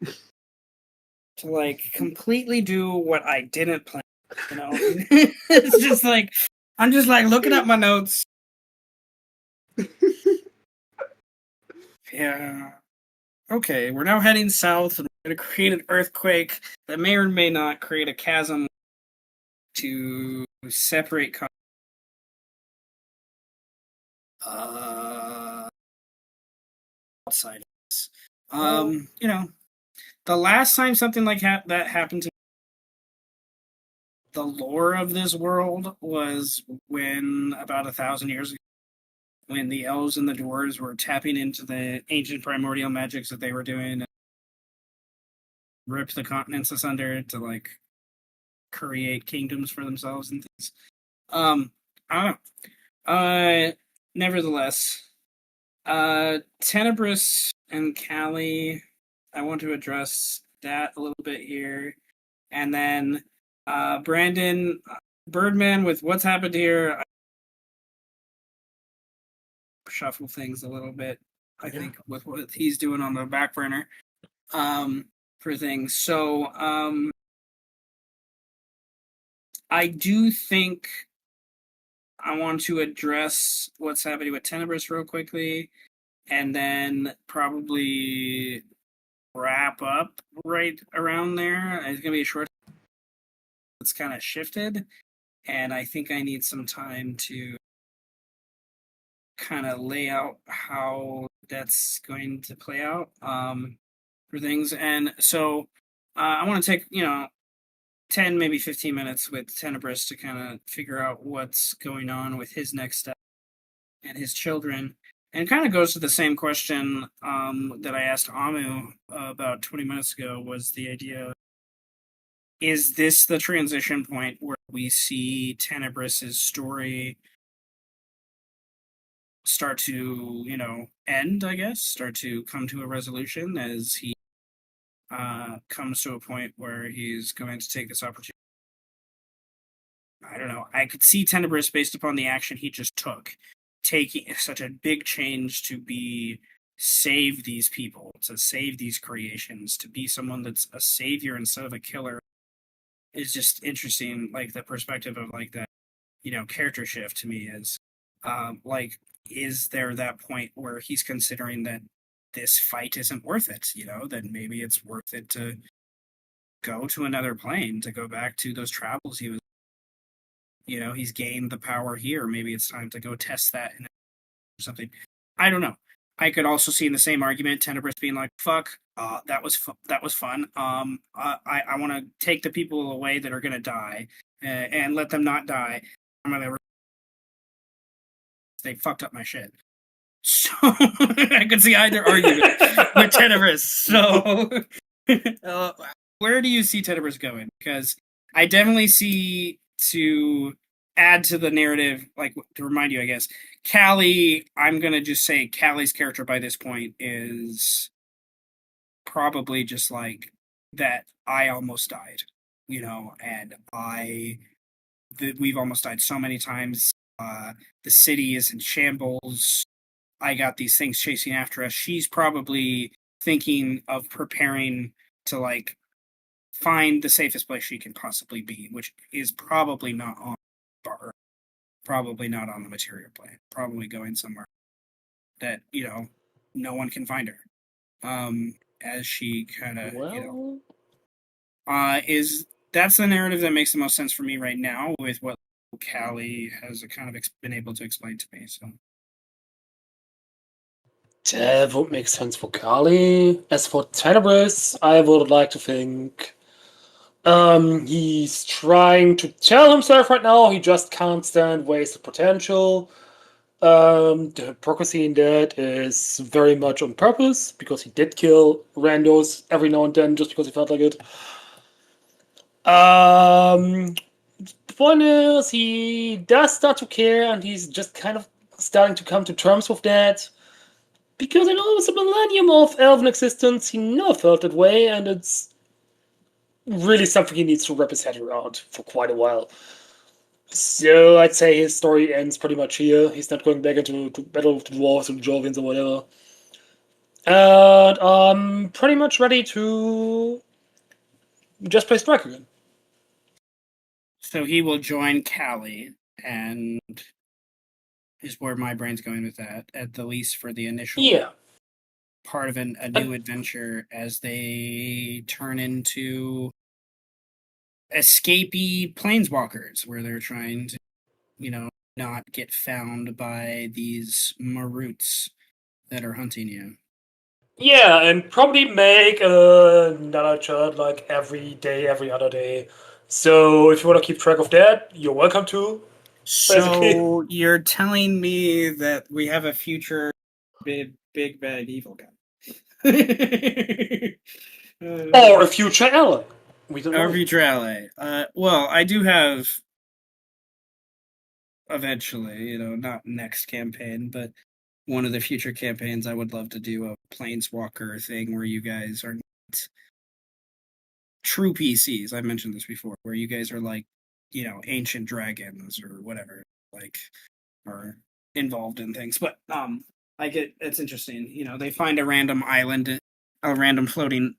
to completely do what I didn't plan. It's just I'm just looking at my notes. Yeah. Okay, we're now heading south and we're going to create an earthquake that may or may not create a chasm to separate outside of this. The last time something like that happened to the lore of this world was when about 1,000 years ago, when the elves and the dwarves were tapping into the ancient primordial magics that they were doing and ripped the continents asunder to create kingdoms for themselves and things. I don't know. Nevertheless, Tenebris and Callie, I want to address that a little bit here. And then Brandon, Birdman, with what's happened here, shuffle things a little bit, I think, with what he's doing on the back burner for things. So I do think I want to address what's happening with Tenebris real quickly, and then probably wrap up right around there. It's going to be a short. It's kind of shifted, and I think I need some time to kind of lay out how that's going to play out for things. And so I want to take 10 maybe 15 minutes with Tenebris to kind of figure out what's going on with his next step and his children. And it kind of goes to the same question that I asked Amu about 20 minutes ago, was the idea, is this the transition point where we see Tenebris's story start to, end, I guess, start to come to a resolution as he comes to a point where he's going to take this opportunity? I don't know. I could see Tenebris, based upon the action he just took, taking such a big change to save these people, to save these creations, to be someone that's a savior instead of a killer. is just interesting. Like the perspective of like that, character shift to me is, like, is there that point where he's considering that this fight isn't worth it? That maybe it's worth it to go to another plane, to go back to those travels he was. He's gained the power here. Maybe it's time to go test that or something. I don't know. I could also see in the same argument Tenebris being like, "Fuck, that was fun. I want to take the people away that are gonna die, and let them not die. They fucked up my shit." So I could see either argument with Tenebris. So where do you see Tenebris going? Because I definitely see, to add to the narrative, like to remind you, I guess, Callie, I'm going to just say Callie's character by this point is probably just like that I almost died, and we've almost died so many times. The city is in shambles. I got these things chasing after us. She's probably thinking of preparing to like find the safest place she can possibly be, which is probably not on bar, probably not on the material plane, probably going somewhere that no one can find her. As she kind of is that's the narrative that makes the most sense for me right now with what Callie has kind of been able to explain to me. So that would make sense for Kali. As for Tenebris, I would like to think he's trying to tell himself right now he just can't stand wasted potential. The hypocrisy in that is very much on purpose, because he did kill randos every now and then just because he felt like it. The point is, he does start to care, and he's just kind of starting to come to terms with that. Because in almost a millennium of elven existence, he never felt that way, and it's really something he needs to wrap his head around for quite a while. So I'd say his story ends pretty much here. He's not going back into battle with the dwarves or the Jovians or whatever. And I'm pretty much ready to just play Strike again. So he will join Callie, and is where my brain's going with that, at the least for the initial part of a new adventure, as they turn into escapee planeswalkers, where they're trying to, not get found by these maroots that are hunting you. Yeah, and probably make another chart like every day, every other day. So if you want to keep track of that, you're welcome to. So you're telling me that we have a future big bad evil guy. Or a future ally. We don't know. Or future ally. Well, I do have eventually, not next campaign, but one of the future campaigns, I would love to do a Planeswalker thing where you guys are not true PCs. I mentioned this before, where you guys are like, ancient dragons or whatever, like, are involved in things. But I get it's interesting. They find a random island, a random floating,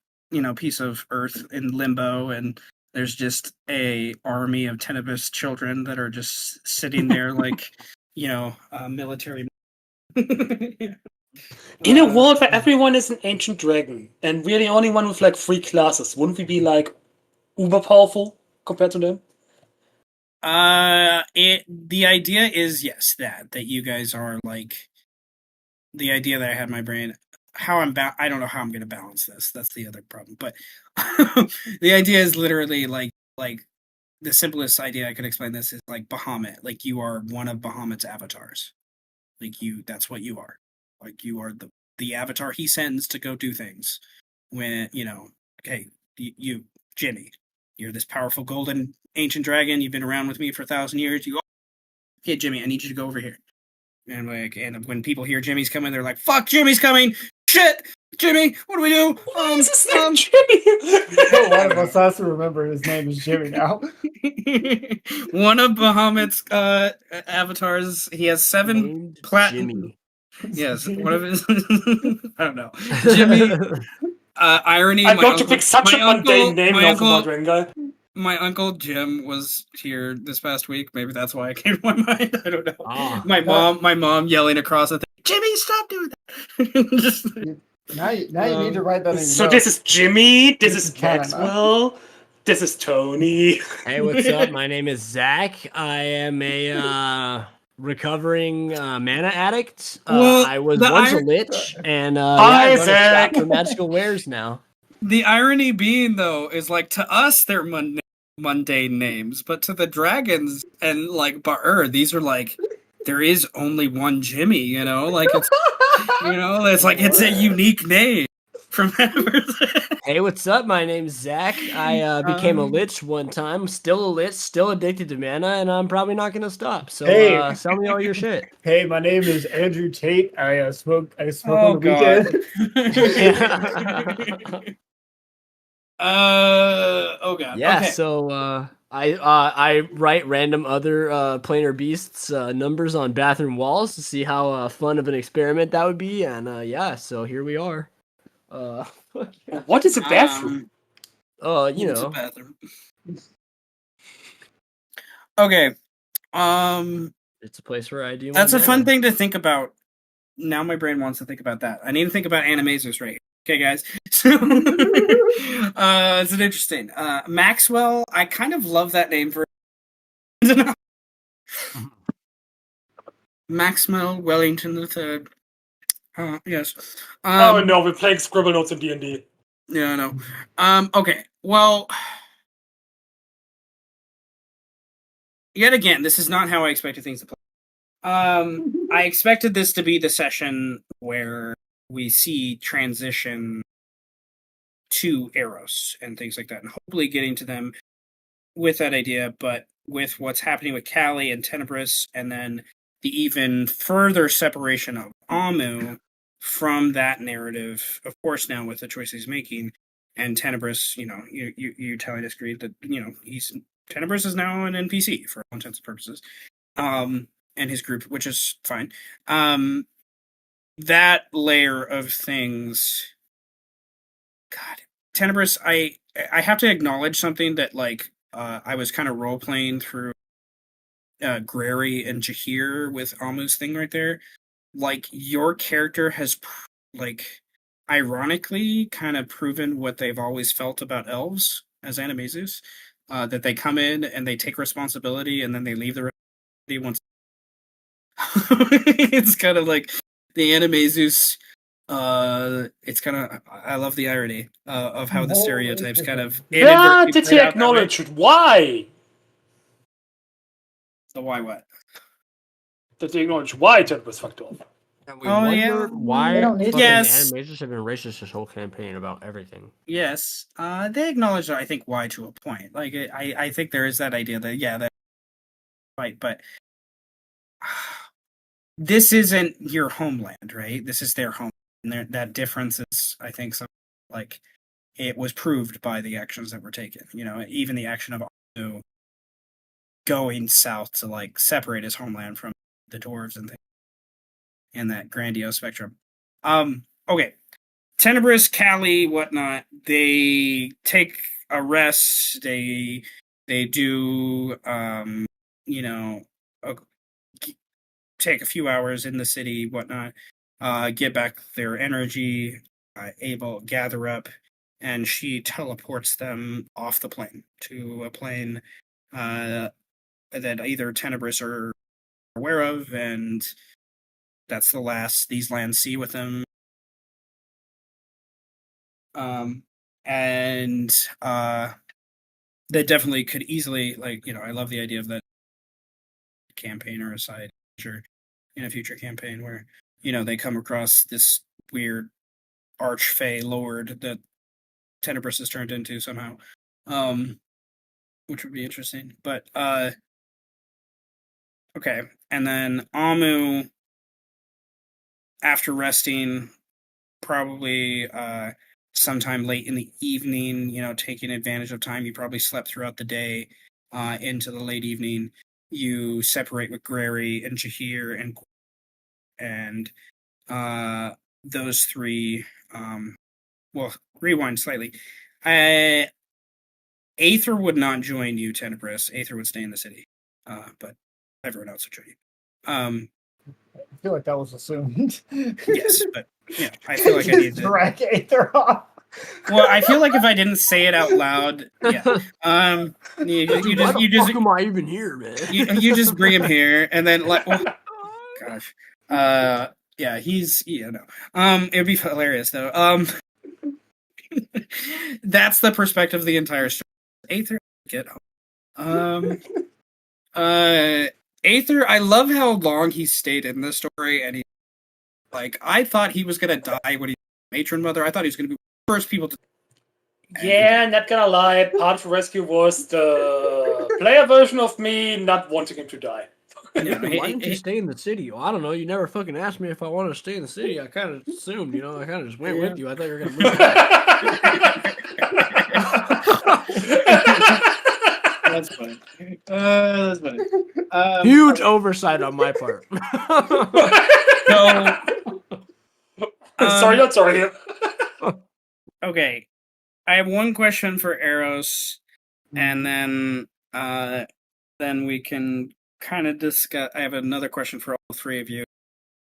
piece of earth in limbo, and there's just a army of Tenebris children that are just sitting there like, military. In a world where everyone is an ancient dragon, and we're the only one with like 3 classes, wouldn't we be like uber powerful compared to them? The idea is, yes, that you guys are like, the idea that I had in my brain, how I don't know how I'm going to balance this. That's the other problem. But the idea is literally like the simplest idea I could explain this is like Bahamut. Like, you are one of Bahamut's avatars. Like, that's what you are. Like, you are the avatar he sends to go do things. When, okay, you, Jimmy, you're this powerful golden ancient dragon. You've been around with me for 1,000 years. You go, okay, Jimmy, I need you to go over here. And when people hear Jimmy's coming, they're like, "Fuck, Jimmy's coming! Shit, Jimmy, what do we do?" Jimmy. One of us has to remember his name is Jimmy now. One of Bahamut's avatars. He has 7 platinum. Jimmy. Yes, one of his. I don't know, Jimmy. Irony. I'm going to pick such a mundane name now for my dragon guy. my uncle Jim was here this past week. Maybe that's why it came to my mind. I don't know. Ah. My mom yelling across the thing, Jimmy, stop doing that. Just, Now you need to write that in your So notes. this is Jimmy, this This is is canon, Maxwell, this is Tony. Hey, what's up? My name is Zach. I am a recovering mana addict. Well, I was the once a iron- lich, and yeah, Hi, I run a shop Zach. for magical wares now. the irony being though is like to us they're mundane names, but to the dragons and like Ba'ur, these are like there is only one Jimmy. You know, like it's it's a unique name from that. Hey, what's up? My name's Zach. I became a Um, lich one time. Still a lich, still addicted to mana, and I'm probably not gonna stop. So Hey. sell me all your shit. Hey, my name is Andrew Tate. I smoke on Oh the god. weekend. Oh god. Yeah, Okay. so I write random other planar beasts numbers on bathroom walls to see how fun of an experiment that would be, and yeah, so here we are. What is a bathroom? You It's a know, bathroom. Okay. it's a place where I do. That's my a fun mana. thing to think about. Now my brain wants to think about that. I need to think about Animaesus right here. Okay, guys. So, it's an interesting. Maxwell, I kind of love that name for Maxwell Wellington III. Yes. Oh no, we're playing Scribble Notes in D&D. Yeah, I know. Okay. Well, yet again, this is not how I expected things to play. I expected this to be the session where we see transition to Eros and things like that, and hopefully getting to them with that idea, but with what's happening with Callie and Tenebris, and then the even further separation of Amu from that narrative, of course, now with the choice he's making, and Tenebris, you telling us, Greed, that Tenebris is now an NPC for all intents and purposes, and his group, which is fine. That layer of things, God, Tenebris, I have to acknowledge something that I was kind of role playing through Grary and Jahir with Amu's thing right there. Like your character has ironically kind of proven what they've always felt about elves as Animesus. That they come in and they take responsibility and then they leave the responsibility once. It's kind of like the Animesus. It's kind of I love the irony of how the stereotypes kind of That inadvertently did played he out that way. acknowledge it? Why? So why what? Did he acknowledge why Ted was fucked off? And we Oh, yeah. wondered why They don't need fucking to. Yes. Animations have been racist this whole campaign about everything. Yes, they acknowledge, I think, why to a point. Like, I think there is that idea that, yeah, that right, but this isn't your homeland, right? This is their home, and that difference is, I think, something like it was proved by the actions that were taken. Even the action of Anu going south to separate his homeland from the dwarves and things, and that grandiose spectrum. Okay. Tenebris, Callie, whatnot, they take a rest. They do, a, take a few hours in the city, whatnot, get back their energy, able gather up, and she teleports them off the plane to a plane that either Tenebris are aware of, and that's the last these lands see with them. And that definitely could easily I love the idea of that campaign or a side feature in a future campaign where they come across this weird archfey lord that Tenebris is turned into somehow, which would be interesting. But okay, and then Amu, after resting, probably sometime late in the evening, taking advantage of time. You probably slept throughout the day into the late evening. You separate with Grary and Jahir and those three. Well, rewind slightly. Aether would not join you, Tenebris. Aether would stay in the city. But everyone else would join you. I feel like that was assumed. Yes, but I feel like I need to drag Aether off. Well, I feel like if I didn't say it out loud, yeah. You Dude, why the fuck am I even here, man? you just bring him here, and then gosh, yeah, he's no. It'd be hilarious though. That's the perspective of the entire story. Aether, get home. Aether, I love how long he stayed in the story, and I thought he was gonna die when he matron mother. I thought he was gonna be the first people to. Yeah, not gonna lie, part of the rescue was the player version of me not wanting him to die. Yeah, Why didn't you stay in the city? Well, I don't know. You never fucking asked me if I wanted to stay in the city. I kind of assumed, I kind of just went with you. I thought you were gonna move. That's funny. That's funny. Huge oversight on my part. Sorry, not sorry. Okay, I have one question for Eros, and then we can kind of discuss. I have another question for all three of you,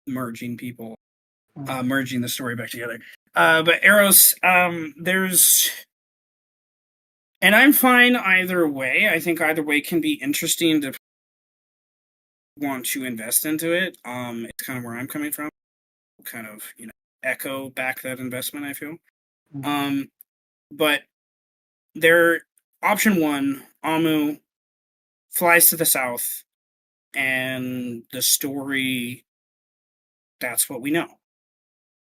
merging the story back together. But Eros, there's, and I'm fine either way. I think either way can be interesting to want to invest into it. It's kind of where I'm coming from. Kind of, echo back that investment, I feel. But option one, Amu flies to the south, and the story, that's what we know.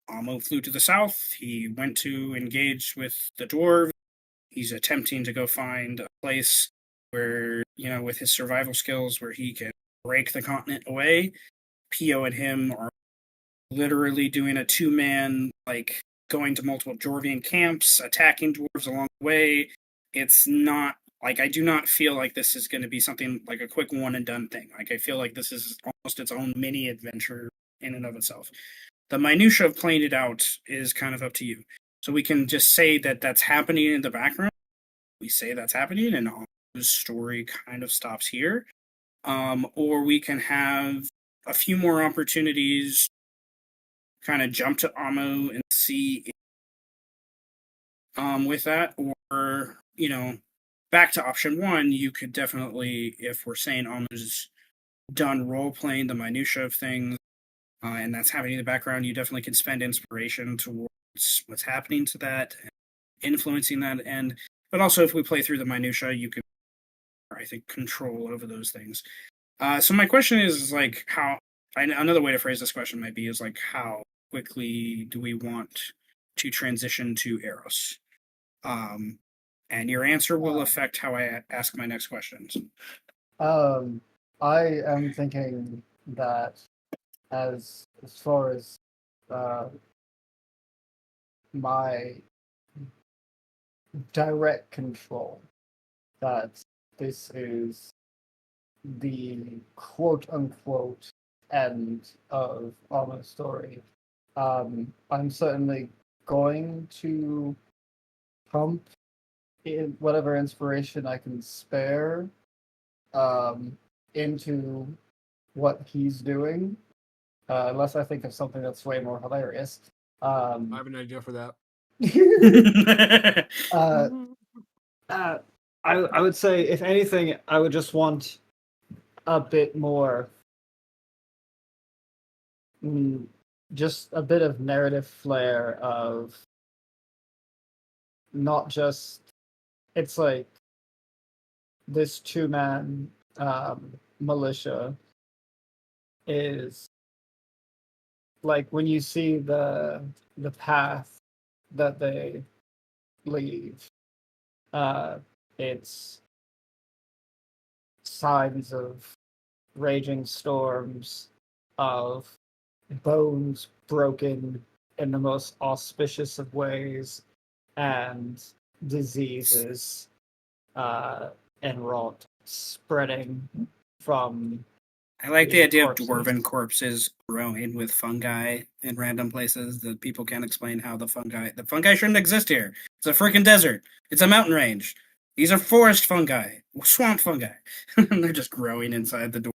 Amu flew to the south, he went to engage with the dwarves, he's attempting to go find a place where, with his survival skills, where he can break the continent away. Pio and him are literally doing a two-man, going to multiple Dwarvian camps, attacking dwarves along the way. It's not, I do not feel like this is going to be something like a quick one-and-done thing. I feel like this is almost its own mini-adventure in and of itself. The minutia of playing it out is kind of up to you. So we can just say that that's happening in the background. We say that's happening, and the story kind of stops here. Or we can have a few more opportunities, kind of jump to Amu and see with that, or back to option one. You could definitely, if we're saying Amu's done role playing the minutia of things, and that's happening in the background, you definitely can spend inspiration towards what's happening to that, and influencing that end. But also, if we play through the minutia, you can, I think, control over those things. So my question is how. Another way to phrase this question might be how quickly do we want to transition to Eros? And your answer will affect how I ask my next questions. I am thinking that as far as my direct control, that this is the quote unquote end of Alma's story. I'm certainly going to pump in whatever inspiration I can spare into what he's doing, unless I think of something that's way more hilarious. I have an idea for that. I would say, if anything, I would just want a bit more, just a bit of narrative flair of not just, it's like this two-man militia is like, when you see the path that they leave, it's signs of raging storms, of bones broken in the most auspicious of ways, and diseases and rot spreading from. I like the idea of dwarven corpses growing with fungi in random places that people can't explain how the fungi shouldn't exist here. It's a freaking desert. It's a mountain range. These are forest fungi, swamp fungi. And they're just growing inside the door.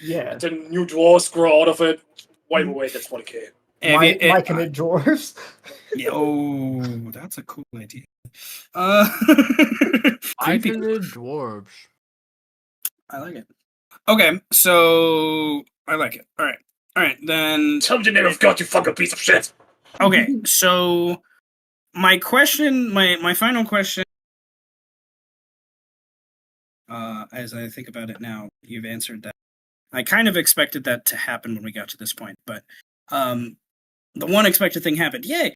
Yeah. Then new dwarves grow out of it. Wait, that's 40k. Myconid dwarves. Yeah, oh, that's a cool idea. I Creepy. can the dwarves. I like it. Okay, so I like it. All right. Then Tell me the name of God, you fucking piece of shit. okay, so my question, my final question, as I think about it now, you've answered that. I kind of expected that to happen when we got to this point, but the one expected thing happened. Yay!